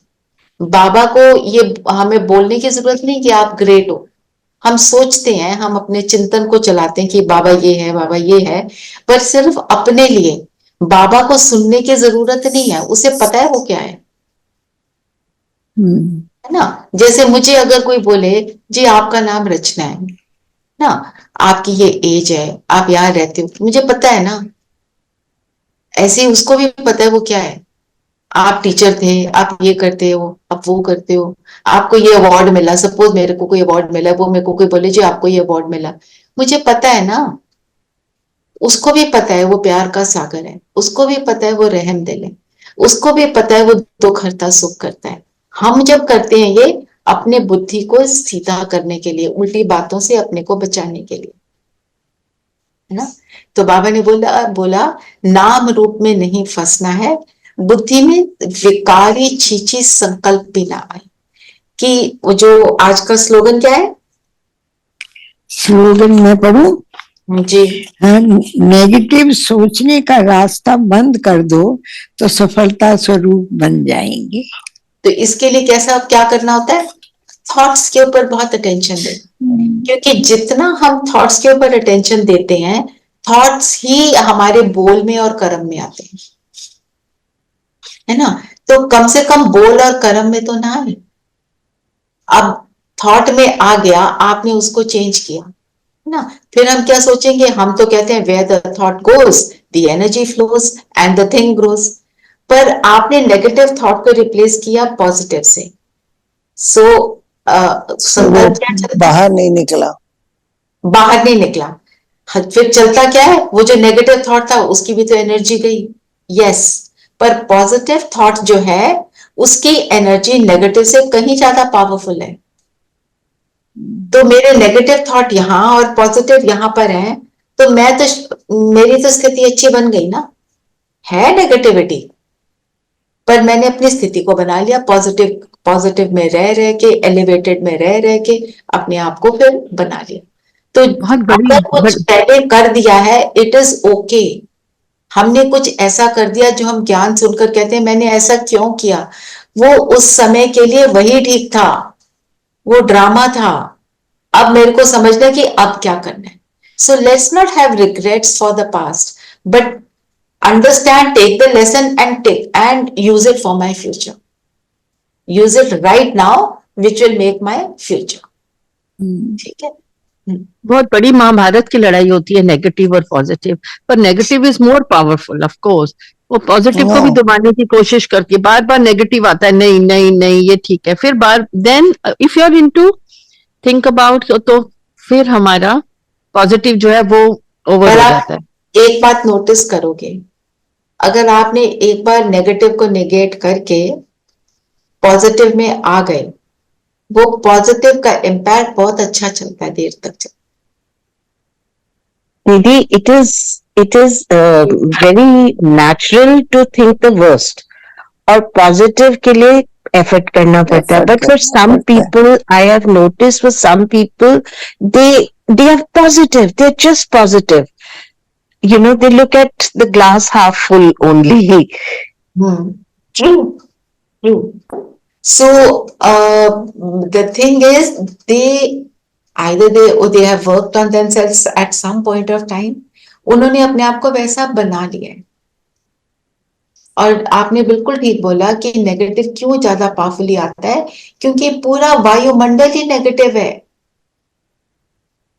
बाबा को ये हमें बोलने की जरूरत नहीं कि आप ग्रेट हो। हम सोचते हैं, हम अपने चिंतन को चलाते हैं कि बाबा ये है, बाबा ये है, पर सिर्फ अपने लिए। बाबा को सुनने की जरूरत नहीं है, उसे पता है वो क्या है ना। जैसे मुझे अगर कोई बोले जी आपका नाम रचना है ना, आपकी ये एज है, आप यहाँ रहते हो, मुझे पता है ना। ऐसे ही उसको भी पता है वो क्या है। आप टीचर थे, आप ये करते हो, आप वो करते हो, आपको ये अवार्ड मिला, सपोज मेरे को कोई अवार्ड मिला, वो मेरे को कोई बोले जी आपको ये अवार्ड मिला, मुझे पता है ना। उसको भी पता है वो प्यार का सागर है, उसको भी पता है वो रहम दिल है, उसको भी पता है वो दुख हरता सुख करता है। हम जब करते हैं ये अपने बुद्धि को सीधा करने के लिए, उल्टी बातों से अपने को बचाने के लिए, है ना। तो बाबा ने बोला नाम रूप में नहीं फंसना है, बुद्धि में विकारी छीची संकल्प भी ना आए। कि वो जो आज का स्लोगन क्या है? स्लोगन मैं पढ़ूं? जी हाँ, नेगेटिव सोचने का रास्ता बंद कर दो तो सफलता स्वरूप बन जाएंगे। तो इसके लिए कैसा क्या करना होता है? थॉट्स के ऊपर बहुत अटेंशन दें, क्योंकि जितना हम थॉट्स के ऊपर अटेंशन देते हैं, थॉट्स ही हमारे बोल में और कर्म में आते हैं, है ना। तो कम से कम बोल और कर्म में तो ना आए। अब थॉट में आ गया, आपने उसको चेंज किया ना, फिर हम क्या सोचेंगे? हम तो कहते हैं where the thought goes the energy flows and the thing grows. पर आपने नेगेटिव थॉट को रिप्लेस किया पॉजिटिव से, सो बाहर नहीं निकला, बाहर नहीं निकला। फिर चलता क्या है? वो जो नेगेटिव थॉट था उसकी भी तो एनर्जी गई, यस। पर पॉजिटिव थॉट जो है उसकी एनर्जी नेगेटिव से कहीं ज्यादा पावरफुल है। तो मेरे नेगेटिव थॉट यहाँ और पॉजिटिव यहाँ पर है, तो मेरी तो स्थिति अच्छी बन गई ना, है नेगेटिविटी, पर मैंने अपनी स्थिति को बना लिया, पॉजिटिव में रह के, एलिवेटेड में रह के अपने आप को फिर बना लिया। तो बहुत बड़ी अगर कुछ पहले कर दिया है, इट इज ओके। हमने कुछ ऐसा कर दिया जो हम ज्ञान सुनकर कहते हैं मैंने ऐसा क्यों किया, वो उस समय के लिए वही ठीक था, वो ड्रामा था। अब मेरे को समझना है कि अब क्या करना है। So let's not have regrets for the past, but understand, take the lesson and use it for my future. Use it right now, which will make my future. ठीक है। बहुत बड़ी महाभारत की लड़ाई होती है नेगेटिव और पॉजिटिव, पर negative is more powerful of course. वो पॉजिटिव को भी दबाने की कोशिश करती है, बार बार नेगेटिव आता है, नहीं नहीं नहीं ये ठीक है, फिर then if you are into think about, तो फिर हमारा पॉजिटिव जो है वो ओवर हो जाता है। एक बात नोटिस करोगे, अगर आपने एक बार नेगेटिव को नेगेट करके पॉजिटिव में आ गए, वो पॉजिटिव का इम्पैक्ट बहुत अच्छा चलता है, देर तक चलता है। दीदी, it is very natural to think the worst, और पॉजिटिव के लिए एफर्ट करना पड़ता है। But for some people, I have notice for some people, they are positive, they're just positive. You know, they look at the glass half full only. True. So the thing is, they have worked on themselves at some point of time. उन्होंने अपने आप को वैसा बना लिया है। और आपने बिल्कुल ठीक बोला कि नेगेटिव क्यों ज्यादा पावरफुली आता है, क्योंकि पूरा वायुमंडल ही नेगेटिव है,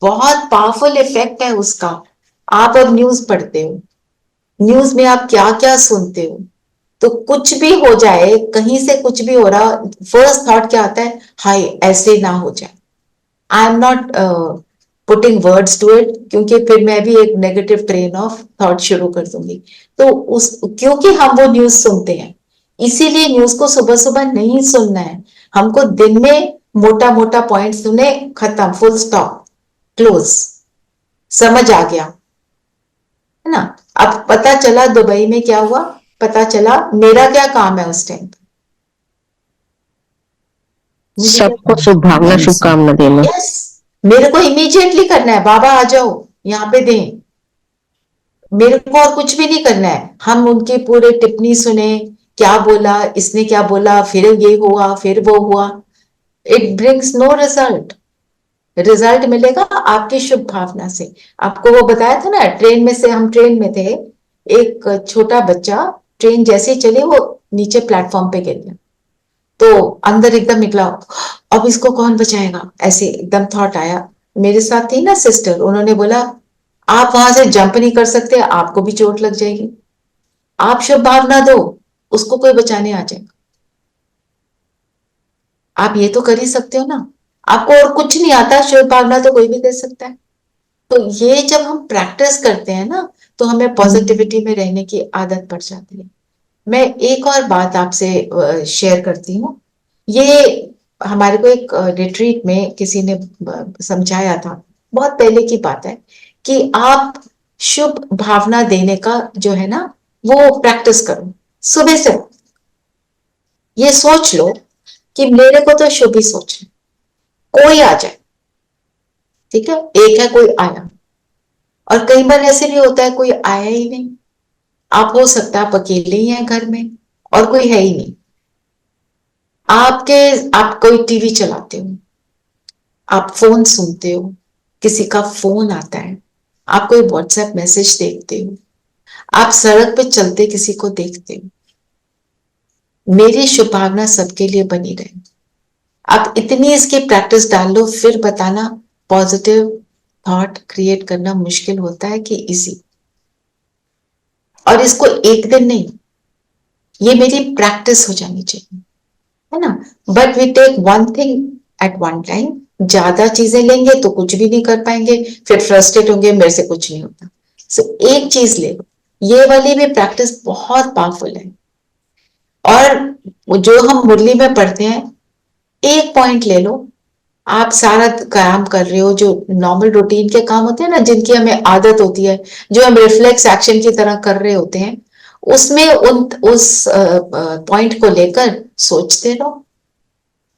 बहुत पावरफुल इफेक्ट है उसका। आप अब न्यूज पढ़ते हो, न्यूज में आप क्या क्या सुनते हो, तो कुछ भी हो जाए, कहीं से कुछ भी हो रहा, फर्स्ट थॉट क्या आता है, हाय ऐसे ना हो जाए। I am not putting words to it, क्योंकि फिर मैं भी एक नेगेटिव ट्रेन ऑफ थॉट शुरू कर दूंगी। तो क्योंकि हम वो न्यूज सुनते हैं, इसीलिए न्यूज को सुबह सुबह नहीं सुनना है। हमको दिन में मोटा मोटा पॉइंट सुने, खत्म, फुल स्टॉप, क्लोज, समझ आ गया, है ना। अब पता चला दुबई में क्या हुआ, पता चला मेरा क्या काम है उस टाइम पे, सबको शुभकामना, शुभकामना देना। यस, मेरे को इमीडिएटली करना है, बाबा आ जाओ यहाँ पे दें, मेरे को और कुछ भी नहीं करना है। हम उनके पूरे टिप्पणी सुने, क्या बोला इसने, क्या बोला, फिर ये हुआ, फिर वो हुआ, it brings no result. Result मिलेगा आपकी शुभ भावना से। आपको वो बताया था ना, ट्रेन में से, हम ट्रेन में थे, एक छोटा बच्चा ट्रेन जैसे चले वो नीचे प्लेटफॉर्म पे गिर गया, तो अंदर एकदम निकला, अब इसको कौन बचाएगा, ऐसे एकदम थॉट आया। मेरे साथ थी ना सिस्टर, उन्होंने बोला आप वहां से जंप नहीं कर सकते, आपको भी चोट लग जाएगी, आप शुभ भावना दो, उसको कोई बचाने आ जाएगा। आप ये तो कर ही सकते हो ना, आपको और कुछ नहीं आता, शुभ भावना तो कोई भी दे सकता है। तो ये जब हम प्रैक्टिस करते हैं ना, तो हमें पॉजिटिविटी में रहने की आदत पड़ जाती है। मैं एक और बात आपसे शेयर करती हूँ। ये हमारे को एक रिट्रीट में किसी ने समझाया था, बहुत पहले की बात है, कि आप शुभ भावना देने का जो है ना, वो प्रैक्टिस करो सुबह से। ये सोच लो कि मेरे को तो शुभ ही सोचना, कोई आ जाए, ठीक है, एक है कोई आया, और कई बार ऐसे भी होता है कोई आया ही नहीं, आप हो सकता है आप अकेले ही हैं घर में और कोई है ही नहीं। आप कोई टीवी चलाते हो, आप फोन सुनते हो, किसी का फोन आता है, आप कोई व्हाट्सएप मैसेज देखते हो, आप सड़क पे चलते किसी को देखते हो। मेरी शुभ भावना सबके लिए बनी रहे। आप इतनी इसकी प्रैक्टिस डाल लो, फिर बताना पॉजिटिव थॉट क्रिएट करना मुश्किल होता है कि इजी। और इसको एक दिन नहीं, ये मेरी प्रैक्टिस हो जानी चाहिए, है ना। But we take one thing at one time. ज्यादा चीजें लेंगे तो कुछ भी नहीं कर पाएंगे, फिर फ्रस्ट्रेट होंगे, मेरे से कुछ नहीं होता। सो एक चीज ले लो, ये वाली भी प्रैक्टिस बहुत पावरफुल है। और जो हम मुरली में पढ़ते हैं, एक पॉइंट ले लो, आप सारा काम कर रहे हो, जो नॉर्मल रूटीन के काम होते हैं ना, जिनकी हमें आदत होती है, जो हम रिफ्लेक्स एक्शन की तरह कर रहे होते हैं, उसमें उस पॉइंट को लेकर सोचते रहो,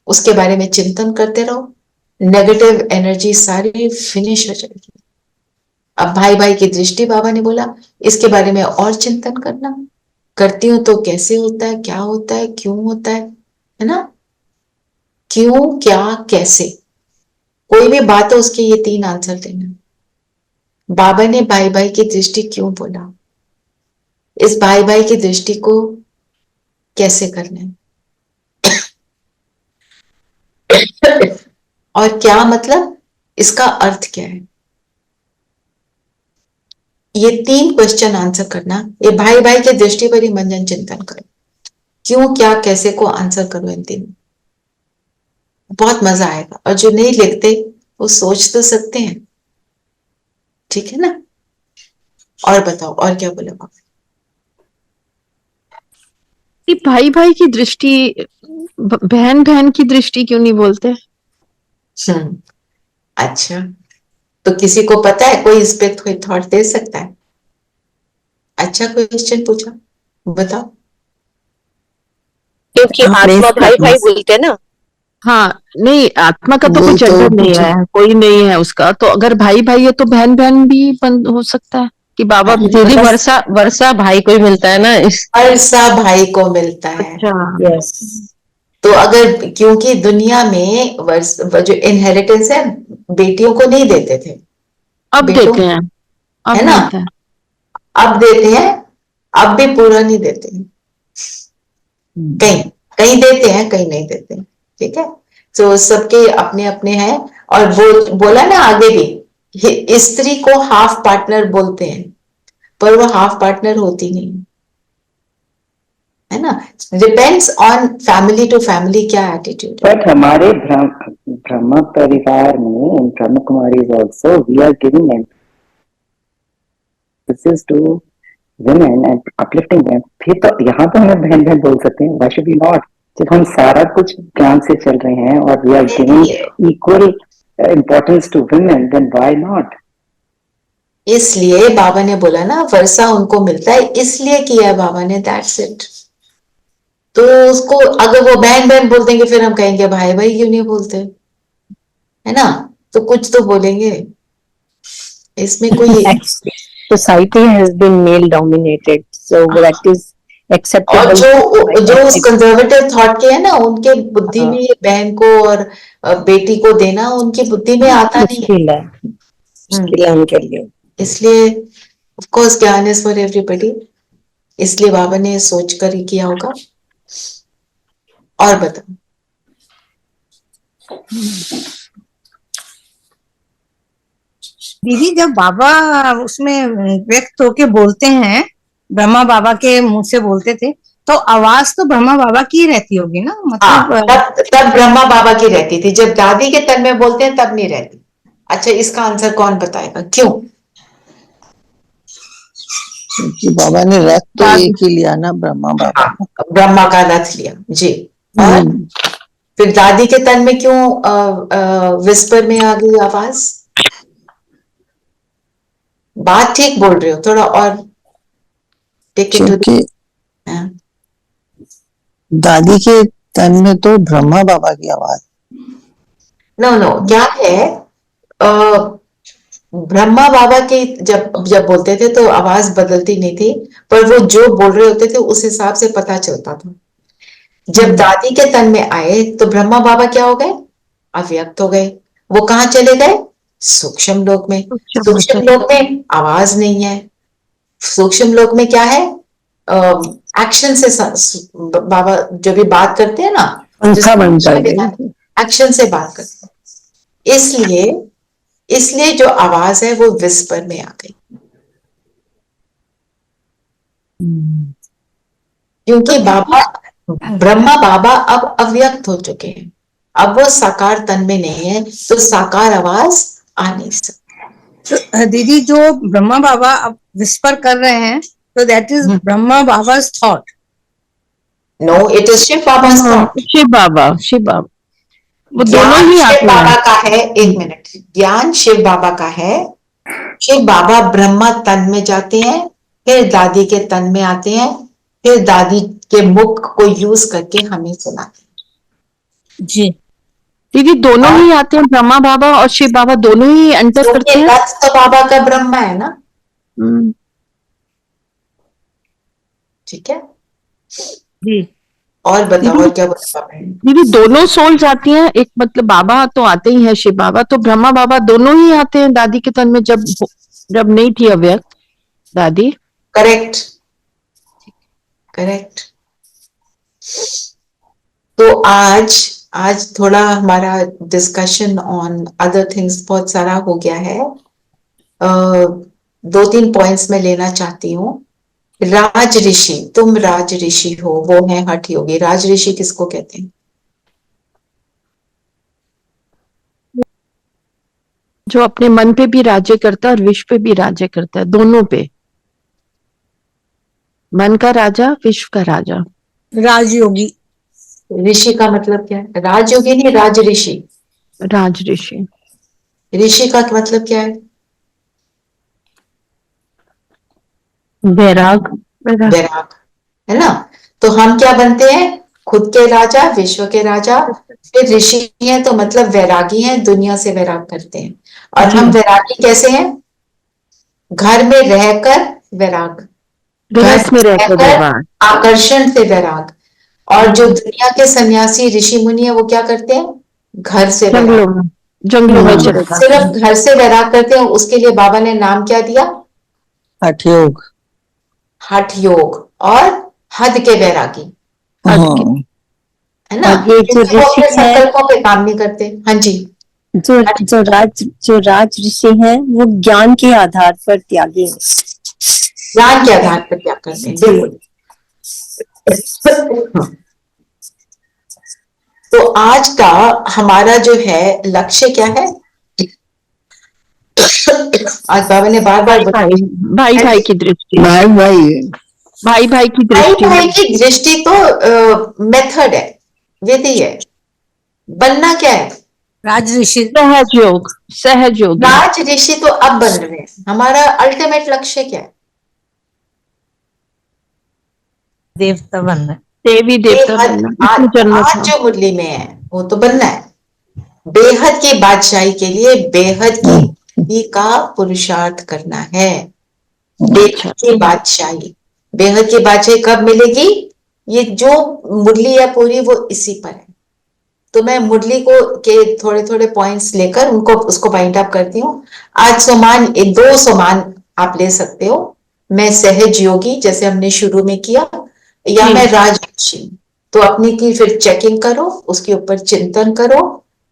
उसके बारे में चिंतन करते रहो, नेगेटिव एनर्जी सारी फिनिश हो जाएगी। अब भाई भाई की दृष्टि, बाबा ने बोला इसके बारे में और चिंतन करना, करती हूं तो कैसे होता है, क्या होता है, क्यों होता है ना? क्यों, क्या, कैसे, कोई भी बात है उसके ये 3 आंसर देना। बाबा ने भाई भाई की दृष्टि क्यों बोला, इस भाई भाई की दृष्टि को कैसे करना है, और क्या मतलब, इसका अर्थ क्या है, ये 3 क्वेश्चन आंसर करना। ये भाई भाई की दृष्टि पर ही मंजन चिंतन करो, क्यों, क्या, कैसे को आंसर करो इन 3, बहुत मजा आएगा। और जो नहीं लिखते वो सोच तो सकते हैं, ठीक है ना? और बताओ, और क्या बोला बाबा? कि भाई भाई की दृष्टि, बहन बहन की दृष्टि क्यों नहीं बोलते? अच्छा, तो किसी को पता है, कोई इस पे कोई थॉट दे सकता है? अच्छा क्वेश्चन पूछा, बताओ। क्योंकि आत्मा भाई भाई बोलते हैं ना। हाँ, नहीं, आत्मा का तो वो कोई तो जेंडर नहीं कुछ- है, कोई नहीं है उसका। तो अगर भाई भाई है तो बहन बहन भी हो सकता है कि बाबा दीदी वर्षा वर्षा भाई को ही मिलता है ना इस। वर्षा भाई को मिलता है। अच्छा, यस। तो अगर, क्योंकि दुनिया में जो इनहेरिटेंस है बेटियों को नहीं देते थे, अब बेटों, देते हैं, अब है ना? मिलता है। अब देते हैं, अब भी पूरा नहीं देते हैं, कहीं कहीं देते हैं, कहीं नहीं देते हैं, ठीक है? तो सबके अपने अपने हैं। और वो बोला ना आगे भी, स्त्री को हाफ पार्टनर बोलते हैं, पर वो हाफ पार्टनर होती नहीं, है ना? Depends on family to family क्या एटीट्यूड है। बट हमारे ब्रह्म परिवार में इन Brahma Kumaris also we are giving emphasis to women and uplifting them। फिर तो यहाँ तो हमें बहन बहन बोल सकते हैं, why should we not? जब हम सारा कुछ ज्ञान से चल रहे हैं और we are giving equal importance to women, then why not? इसलिए बाबा ने बोला ना, वर्षा उनको मिलता है, इसलिए किया है बाबा ने, दैट्स इट। तो उसको अगर वो बहन बहन बोल देंगे, फिर हम कहेंगे भाई भाई क्यों नहीं बोलते, है ना? तो कुछ तो बोलेंगे, इसमें कोई। Society has been male dominated, so that is और acceptable। जो उस कंजर्वेटिव थॉट के है ना, उनके बुद्धि में ये बहन को और बेटी को देना उनकी बुद्धि में आता नहीं है। मुश्किल है, मुश्किल है उनके लिए। इसलिए ऑफ कोर्स ज्ञान इज फॉर एवरीबॉडी, इसलिए बाबा ने सोच कर ही किया होगा। और बताओ। दीदी, जब बाबा उसमें व्यक्त होके बोलते हैं, ब्रह्मा बाबा के मुंह से बोलते थे, तो आवाज तो ब्रह्मा बाबा की रहती होगी ना, मतलब। तब ब्रह्मा बाबा की रहती थी, जब दादी के तन में बोलते हैं तब नहीं रहती। अच्छा, इसका आंसर कौन बताएगा, क्यों? क्योंकि बाबा ने रथ तो एक ही लिया ना, ब्रह्मा बाबा ने। ब्रह्मा का रथ लिया जी। और फिर दादी के तन में क्यों विस्पर में आ गई आवाज? बात ठीक बोल रहे हो, थोड़ा और क्योंकि दादी के तन में तो ब्रह्मा बाबा की आवाज। नो, क्या है, ब्रह्मा बाबा के जब जब बोलते थे तो आवाज बदलती नहीं थी, पर वो जो बोल रहे होते थे उस हिसाब से पता चलता था। जब दादी के तन में आए तो ब्रह्मा बाबा क्या हो गए? अव्यक्त हो गए। वो कहाँ चले गए? सूक्ष्म लोक में। सूक्ष्म लोक में आवाज नहीं है। सूक्ष्म लोक में क्या है? एक्शन से बाबा जो भी बात करते हैं ना, एक्शन से बात करते हैं। इसलिए जो आवाज है वो विस्पर में आ गई, क्योंकि ब्रह्मा बाबा अब अव्यक्त हो चुके हैं, अब वो साकार तन में नहीं है, तो साकार आवाज आ नहीं सकती। तो दीदी, जो ब्रह्मा बाबा अब विस्पर कर रहे हैं, तो that is Brahma Baba's thought. No, it is Shiv Baba's thought. Shiv Baba वो दोनों ही आते शिव बाबा हैं। का है, एक मिनट, ज्ञान शिव बाबा का है। शिव बाबा ब्रह्मा तन में जाते हैं, फिर दादी के तन में आते हैं, फिर दादी के मुख को यूज करके हमें सुनाते हैं। जी दीदी दोनों और ही आते हैं, ब्रह्मा बाबा और शिव बाबा दोनों ही एंटर करते क्योंकि हैं। रथ तो बाबा का ब्रह्मा है ना, हम्म, ठीक है। जी और बताओ, दीदी और क्या बोला बाबा ने? दीदी दोनों सोल जाती हैं, एक मतलब बाबा तो आते ही हैं, शिव बाबा तो ब्रह्मा बाबा दोनों ही आते हैं दादी के तन में, जब नहीं थी अव्यक्त दादी। Correct, correct. तो आज आज थोड़ा हमारा डिस्कशन ऑन अदर थिंग्स बहुत सारा हो गया है। 2-3 पॉइंट्स में लेना चाहती हूँ। राज ऋषि, तुम राज ऋषि हो, वो है हठ योगी। राज ऋषि किसको कहते हैं? जो अपने मन पे भी राज्य करता है और विश्व पे भी राज्य करता है, दोनों पे। मन का राजा, विश्व का राजा। राजयोगी। ऋषि का मतलब क्या है? राजयोगी नहीं, राज ऋषि। राज ऋषि। ऋषि का मतलब क्या है? वैराग। वैराग, है ना। तो हम क्या बनते हैं? खुद के राजा, विश्व के राजा। फिर ऋषि हैं तो मतलब वैरागी हैं, दुनिया से वैराग करते हैं। और हम वैरागी कैसे हैं? घर में रहकर वैराग, घर गृहस्थ में रहकर रहकर व्यवहार। आकर्षण से वैराग। और जो दुनिया के सन्यासी ऋषि मुनि है वो क्या करते हैं? घर से जंगलों वैराग। में, जंगलों में तो चले जाते सिर्फ हैं। घर से वैराग करते हैं, उसके लिए बाबा ने नाम क्या दिया? हठ योग। हठ योग। और हद के वैरागी, हद के। है ना, और ये जो क्योंकि वो ऋषि अपने है, संकल्पों पे काम नहीं करते। हाँ जी। जो राज ऋषि हैं वो ज्ञान के आधार पर त्यागी हैं। ज्ञान के आधार पर क्या करते हैं, बिल्कुल। तो आज का हमारा जो है लक्ष्य क्या है? आज बाबा ने बार बार भाई भाई भाई की दृष्टि, भाई भाई भाई भाई की भाई दृष्टि भाई में। की दृष्टि तो मेथड है, विधि है। बनना क्या है? राज ऋषि। सहज योग, सहज योगी। राज ऋषि तो अब बन रहे हैं। हमारा अल्टीमेट लक्ष्य क्या है? देवता बनना है। देवी देवता बेहद बनना, इसी जन्म आज था। जो मुरली में है वो तो बनना है। बेहद की बादशाही के लिए बेहद की विधि का पुरुषार्थ करना है। बेहद की बादशाही, बेहद की बादशाही कब मिलेगी? ये जो मुरली है पूरी वो इसी पर है। तो मैं मुरली को के थोड़े थोड़े पॉइंट्स लेकर उनको उसको पॉइंट अप करती हूँ। आज सोमान, 2 सोमान आप ले सकते हो। मैं सहज योगी जैसे हमने शुरू में किया, या मैं राजऋषि। तो अपनी की फिर चेकिंग करो, उसके ऊपर चिंतन करो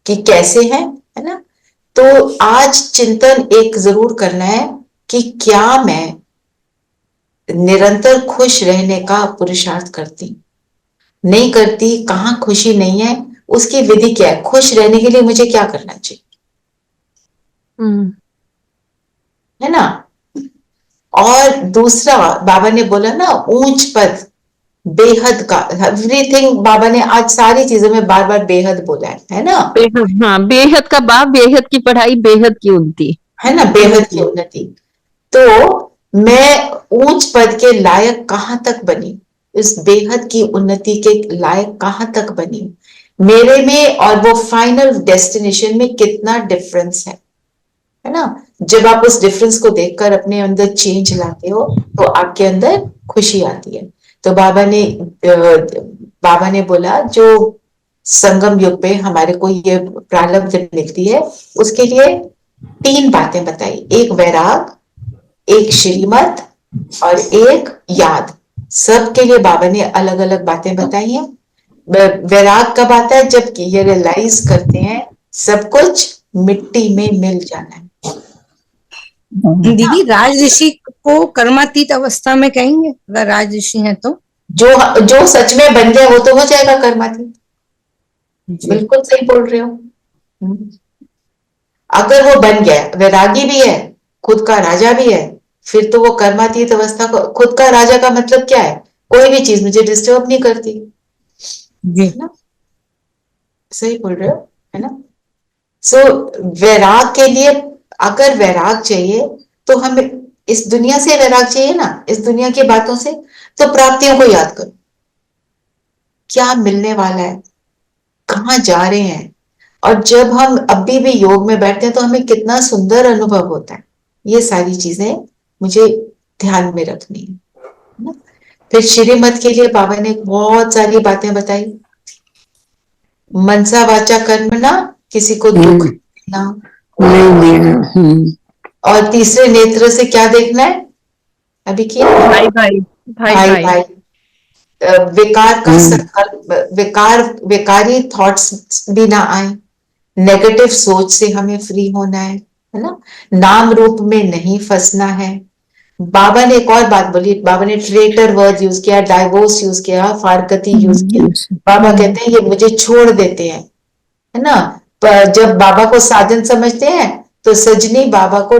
कि कैसे है ना। तो आज चिंतन एक जरूर करना है कि क्या मैं निरंतर खुश रहने का पुरुषार्थ करती, नहीं करती, कहाँ खुशी नहीं है, उसकी विधि क्या है, खुश रहने के लिए मुझे क्या करना चाहिए, है ना। और दूसरा बाबा ने बोला ना, ऊंच पद, बेहद का, एवरीथिंग। बाबा ने आज सारी चीजों में बार बार बेहद बोला है ना। बेहद, हाँ, बेहद का बाप, बेहद की पढ़ाई, बेहद की उन्नति, है ना, बेहद की उन्नति। तो मैं ऊंच पद के लायक कहां तक बनी, इस बेहद की उन्नति के लायक कहां तक बनी, मेरे में और वो फाइनल डेस्टिनेशन में कितना डिफरेंस है ना। जब आप उस डिफरेंस को देखकर अपने अंदर चेंज लाते हो तो आपके अंदर खुशी आती है। तो बाबा ने बोला जो संगम युग में हमारे को ये प्रारब्ध मिलती है, उसके लिए 3 बातें बताई, एक वैराग, एक श्रीमत और एक याद। सबके लिए बाबा ने अलग अलग बातें बताई हैं। वैराग कब आता है? जब ये रियलाइज करते हैं सब कुछ मिट्टी में मिल जाना है। दीदी राज ऋषि को कर्मातीत अवस्था में कहेंगे, अगर राज ऋषि है तो? जो सच में बन गया वो तो हो जाएगा कर्मातीत। बिल्कुल सही बोल रहे हो। अगर वो बन गया, वैरागी भी है, खुद का राजा भी है, फिर तो वो कर्मातीत अवस्था को, खुद का राजा का मतलब क्या है? कोई भी चीज मुझे डिस्टर्ब नहीं करती, जी है ना। सही बोल रहे हो, है ना। सो वैराग के लिए, अगर वैराग चाहिए तो हमें इस दुनिया से वैराग चाहिए ना, इस दुनिया की बातों से, तो प्राप्तियों को याद करो, क्या मिलने वाला है, कहाँ जा रहे हैं। और जब हम अभी भी योग में बैठते हैं तो हमें कितना सुंदर अनुभव होता है। ये सारी चीजें मुझे ध्यान में रखनी है ना। फिर श्रीमत के लिए बाबा ने बहुत सारी बातें बताई। मनसा वाचा कर्मणा, किसी को दुख देना नहीं देना। और तीसरे नेत्र से क्या देखना है, अभी किया भाई भाई भाई भाई भाई भाई। विकार का संकल्प, विकारी थॉट्स भी ना आए, नेगेटिव सोच से हमें फ्री होना है ना। नाम रूप में नहीं फंसना है। बाबा ने एक और बात बोली, बाबा ने ट्रेटर वर्ड यूज किया, डाइवोर्स यूज किया, फारकती यूज किया। बाबा कहते हैं ये मुझे छोड़ देते हैं, है ना। पर जब बाबा को साजन समझते हैं तो सजनी बाबा को,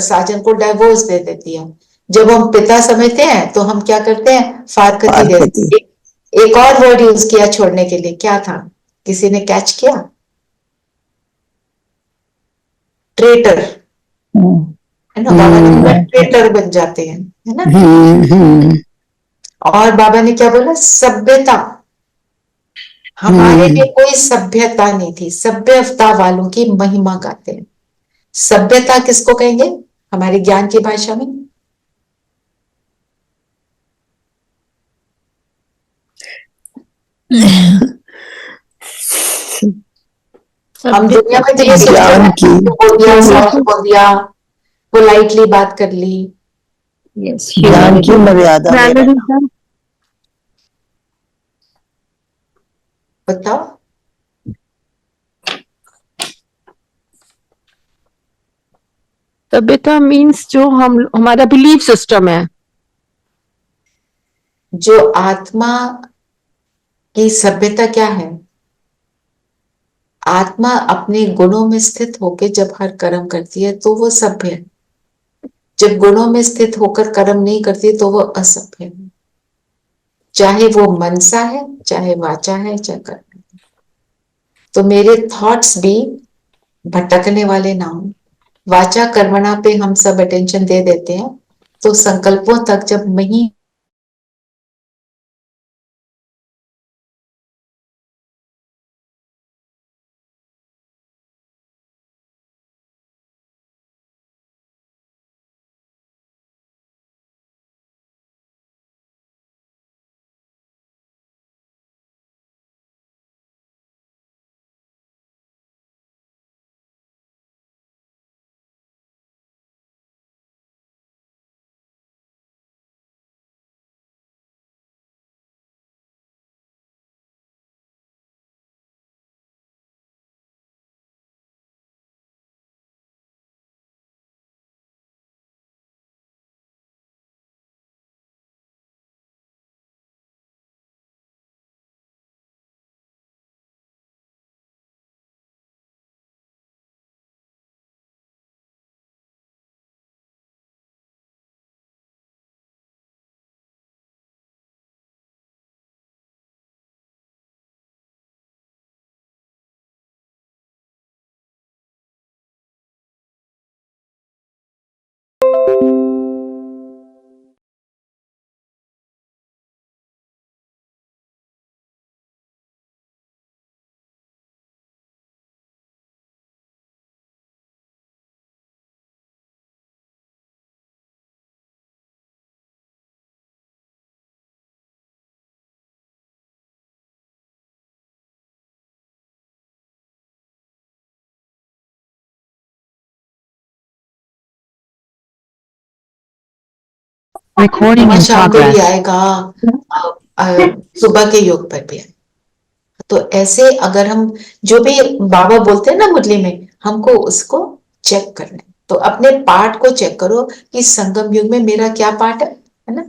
साजन को डाइवोर्स दे देती है। जब हम पिता समझते हैं तो हम क्या करते हैं, फारकती दे देते हैं। एक और वर्ड यूज किया छोड़ने के लिए, क्या था, किसी ने कैच किया, ट्रेटर, है ना। बाबा ने ट्रेटर बन जाते हैं, है ना। और बाबा ने क्या बोला, सभ्यता, हमारे में कोई सभ्यता नहीं थी, सभ्यता वालों की महिमा गाते हैं। सभ्यता किसको कहेंगे हमारे ज्ञान की भाषा में, हम दुनिया में तो ये सोचते हैं बोल दिया, सॉफ्ट बोल दिया, पोलाइटली बात कर ली, ज्ञान की मर्यादा में रहना। बताओ। सभ्यता मीन्स जो हमारा बिलीफ सिस्टम है, जो आत्मा की सभ्यता क्या है, आत्मा अपने गुणों में स्थित होकर जब हर कर्म करती है तो वो सभ्य है। जब गुणों में स्थित होकर कर्म नहीं करती तो वो असभ्य है। चाहे वो मनसा है, चाहे वाचा है, चाहे कर्म है। तो मेरे थॉट्स भी भटकने वाले ना हो। वाचा कर्मणा पे हम सब अटेंशन दे देते हैं, तो संकल्पों तक जब नहीं शाम को भी आएगा, सुबह के योग पर भी आएगा। तो ऐसे अगर हम जो भी बाबा बोलते हैं ना मुरली में, हमको उसको चेक करना है। तो अपने पार्ट को चेक करो कि संगम युग में मेरा क्या पार्ट है ना।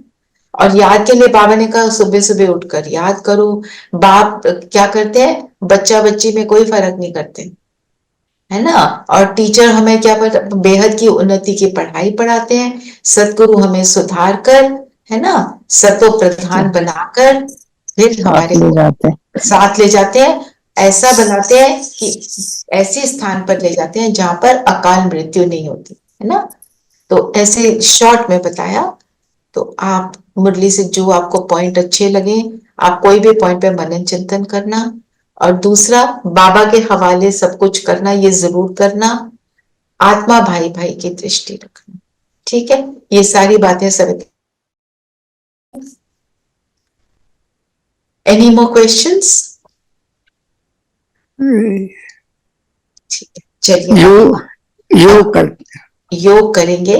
और याद के लिए बाबा ने कहा सुबह सुबह उठकर याद करो। बाप क्या करते हैं, बच्चा बच्ची में कोई फर्क नहीं करते, है ना। और टीचर हमें क्या बेहद की उन्नति की पढ़ाई पढ़ाते हैं। सतगुरु हमें सुधार कर, है ना, सतो प्रधान बनाकर फिर हमारे साथ ले जाते हैं ऐसा बनाते हैं कि ऐसे स्थान पर ले जाते हैं जहां पर अकाल मृत्यु नहीं होती है ना। तो ऐसे शॉर्ट में बताया। तो आप मुरली से जो आपको पॉइंट अच्छे लगे, आप कोई भी पॉइंट पे मनन चिंतन करना। और दूसरा, बाबा के हवाले सब कुछ करना, ये जरूर करना। आत्मा भाई भाई की दृष्टि रखना। ठीक है, ये सारी बातें सब। Any more questions? ठीक है, चलिए योग योग कर योग करेंगे।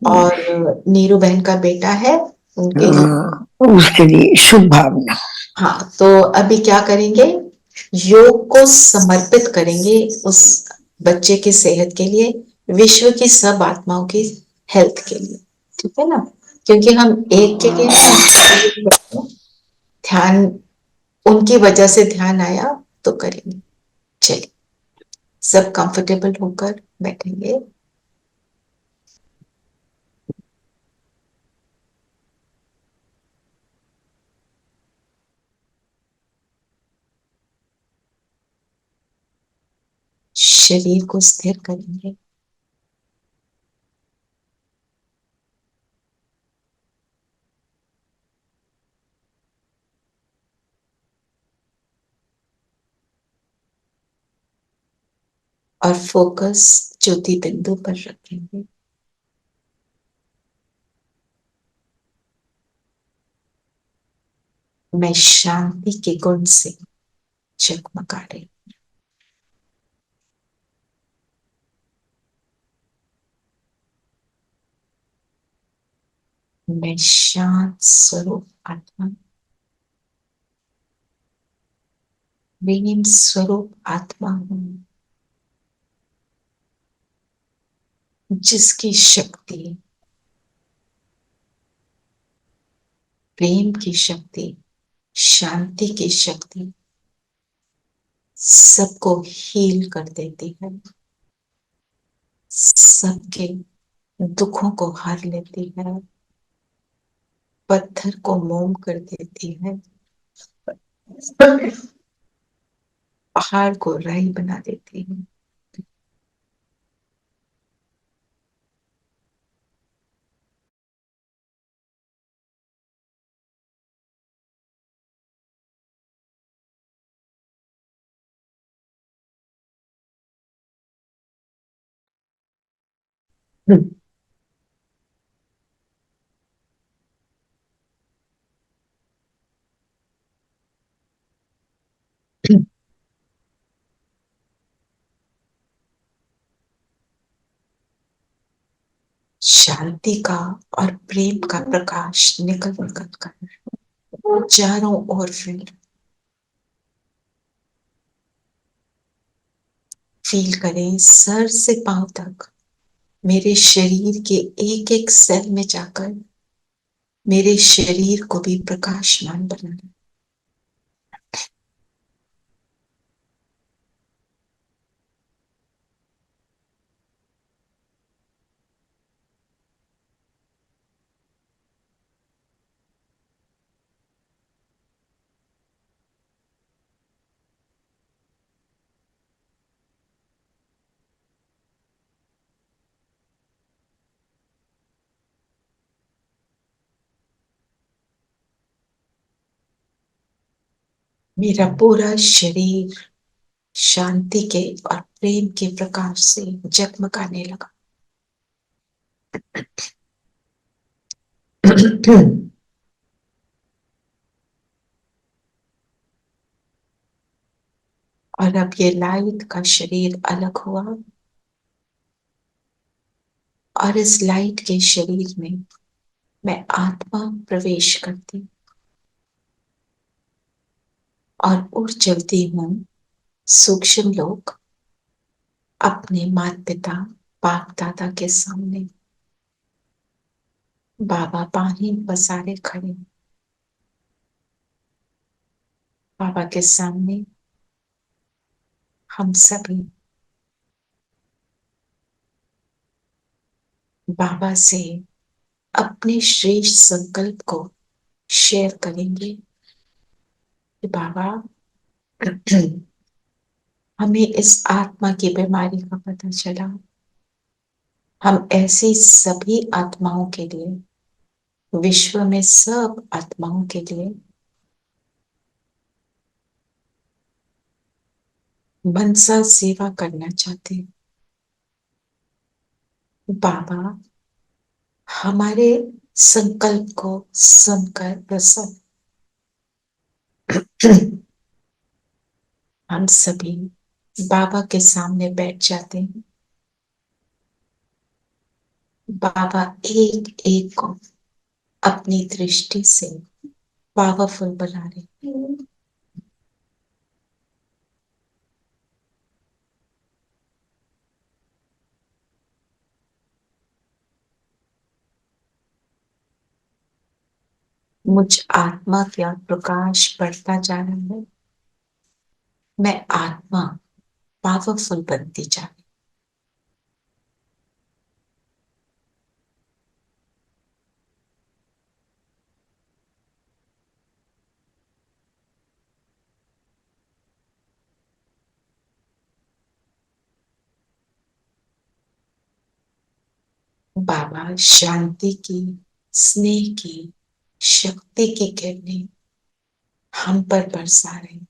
और नीरू बहन का बेटा है, उनके लिए। उसके लिए शुभ भावना। हाँ, तो अभी क्या करेंगे, योग को समर्पित करेंगे उस बच्चे की सेहत के लिए, विश्व की सब आत्माओं की हेल्थ के लिए। ठीक है ना, क्योंकि हम एक के लिए ध्यान, उनकी वजह से ध्यान आया तो करेंगे। चलिए, सब कंफर्टेबल होकर बैठेंगे। शरीर को स्थिर करेंगे। और फोकस ज्योति बिंदु पर रखेंगे। मैं शांति के गुण से जगमगा रही। मैं शांत स्वरूप आत्मा, प्रेम स्वरूप आत्मा हूं, जिसकी शक्ति, प्रेम की शक्ति, शांति की शक्ति सबको हील कर देती है, सबके दुखों को हर लेती है, पत्थर को मोम कर देती है, पहाड़ को राई बना देती है। शांति का और प्रेम का प्रकाश निकल निकल कर चारों ओर फैल। फील करें सर से पांव तक, मेरे शरीर के एक एक सेल में जाकर मेरे शरीर को भी प्रकाशमान बनाना। मेरा पूरा शरीर शांति के और प्रेम के प्रकाश से जगमगाने लगा। और अब ये लाइट का शरीर अलग हुआ और इस लाइट के शरीर में मैं आत्मा प्रवेश करती और उड़ चलती हूँ सूक्ष्म लोक, अपने माता पिता बाप दादा के सामने। बाबा पानी पसारे खड़े, बाबा के सामने हम सभी बाबा से अपने श्रेष्ठ संकल्प को शेयर करेंगे कि बाबा हमें इस आत्मा की बीमारी का पता चला। हम ऐसी सभी आत्माओं के लिए, विश्व में सब आत्माओं के लिए मनसा सेवा करना चाहते हैं। बाबा हमारे संकल्प को सुनकर प्रसन्न, हम सभी बाबा के सामने बैठ जाते हैं। बाबा एक एक को अपनी दृष्टि से पावरफुल बना रहे हैं। मुझ आत्मा का प्रकाश बढ़ता जा रहा है। मैं आत्मा पावरफुल बनती जा रही। बाबा शांति की, स्नेह की, शक्ति की किरणें हम पर बरसा रहे हैं।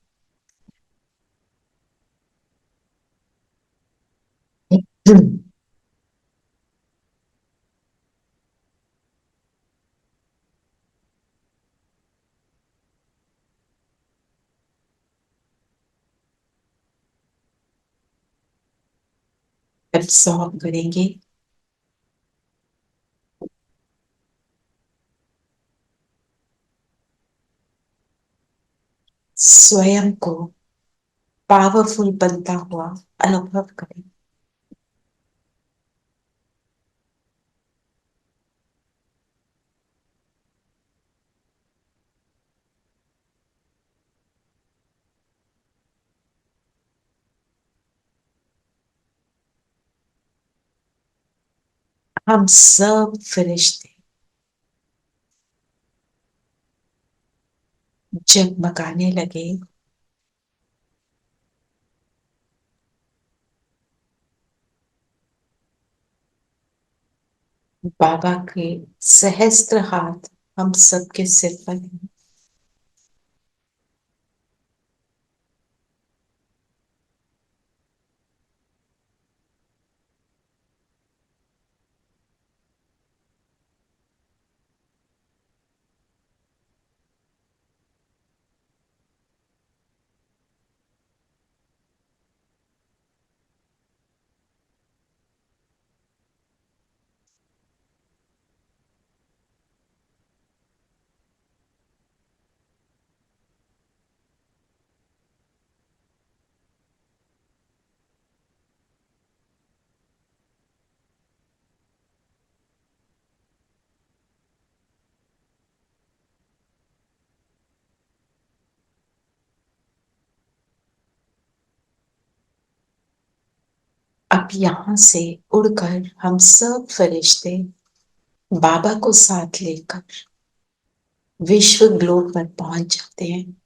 एब्सॉर्ब करेंगे। स्वयं को पावरफुल बनता हुआ अनुभव करें। हम सब फरिश्ते जगमगाने लगे। बाबा के सहस्त्र हाथ हम सबके सिर पर हैं। अब यहां से उड़कर हम सब फरिश्ते बाबा को साथ लेकर विश्व ग्लोब पर पहुंच जाते हैं।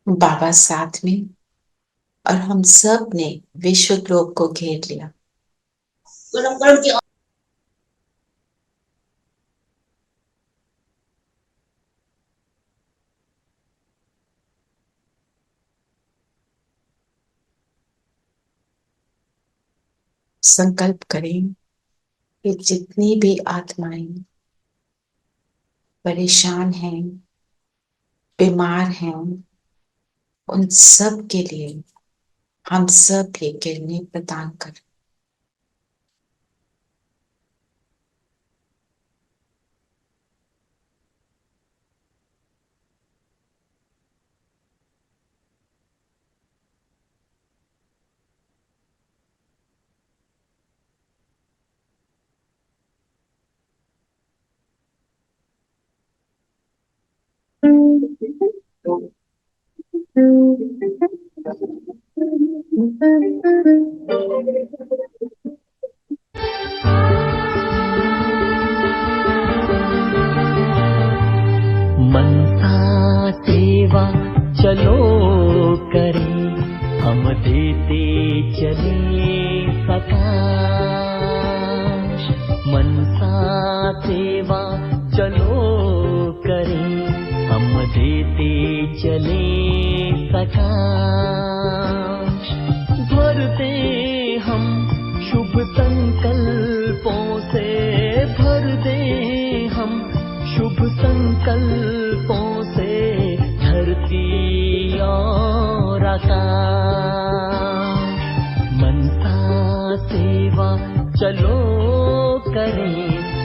बाबा साथ में और हम सब ने विश्व ग्लोब को घेर लिया। संकल्प करें कि जितनी भी आत्माएं परेशान हैं, बीमार हैं, उन सब के लिए हम सब ये किरणें प्रदान करें। मनसा सेवा चलो करें, देते चले प्रकाश, मनसा सेवा चलो करें, हम देते चले प्रकाश। भर दे हम शुभ संकल्पों से, भर दे हम शुभ संकल्पों से धरती और आकाश। मनसा सेवा चलो करें,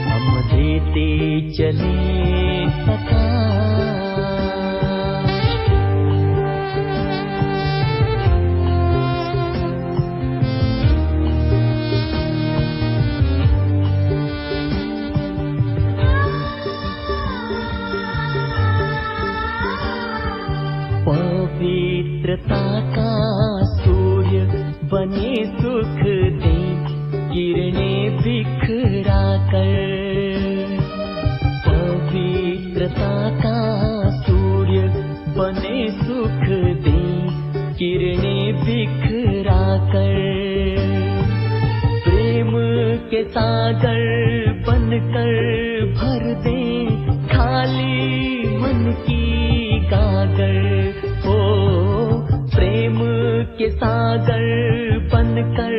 हम देते चले प्रकाश। पवित्रता का सूर्य बने सुख दे, किरणें बिखरा कर। पवित्रता का सूर्य बने सुख दे, किरणें बिखरा कर। प्रेम के सागर बनकर भर दे खाली मन की गागर। हो प्रेम के सागर बनकर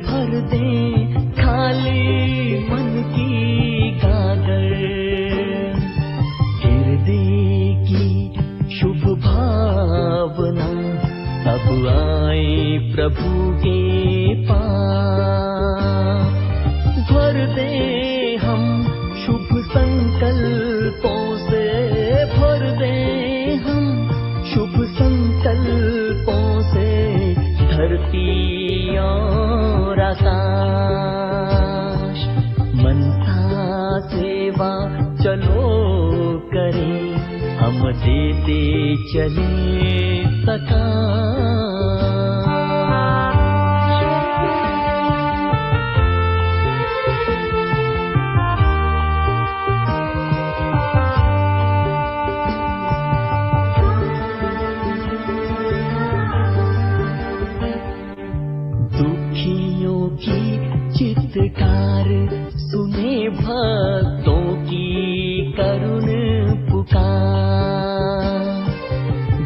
भर दे खाली मन की गागर। हृदय की शुभ भावना अब आए प्रभु के पास। भर दे हम शुभ संकल्पों से, भर दे हम शुभ संकल्पों से धरती और आकाश। मनसा सेवा चलो करें, हम देते चले प्रकाश। चित्कार सुने भक्तों की करुण पुकार।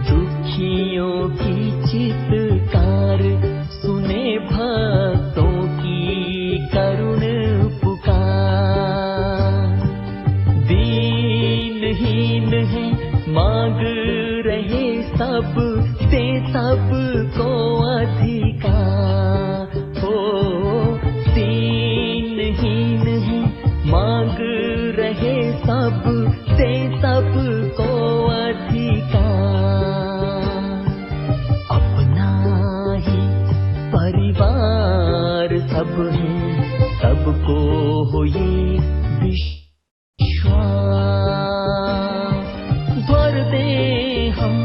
दुखियों की चित्कार सुने भक्तों की करुण पुकार। दीनहीन है मांग रहे सब, दे सबको अधिकार। हो दीनहीन है मांग रहे सब, दे सबको अधिकार। अपना ही परिवार सब है, सबको हो ये विश्वास। भर दे हम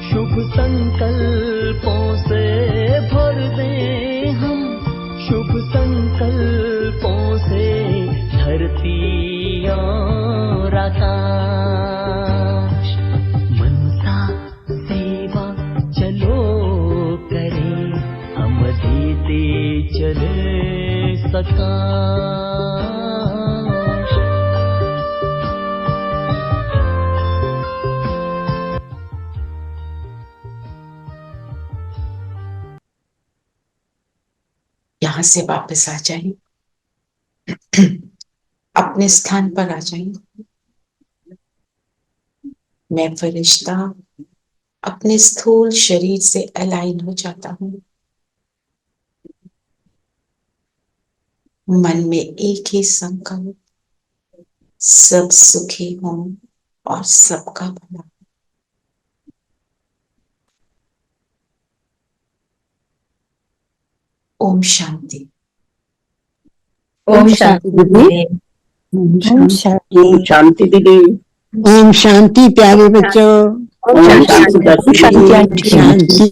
शुभ संकल्पों से, भर दे हम शुभ संकल्पों से धरती और आकाश। मनसा सेवा चलो करें, हम देते चले प्रकाश। यहाँ से वापस आ जाएं, अपने स्थान पर आ जाएं। मैं फरिश्ता अपने स्थूल शरीर से अलाइन हो जाता हूँ। मन में एक ही संकल्प, सब सुखी हों और सबका भला। ओम शांति। ओम शांति दीदी। ओम शांति। शांति दीदी। ओम शांति प्यारे बच्चों। ओम शांति। शांति।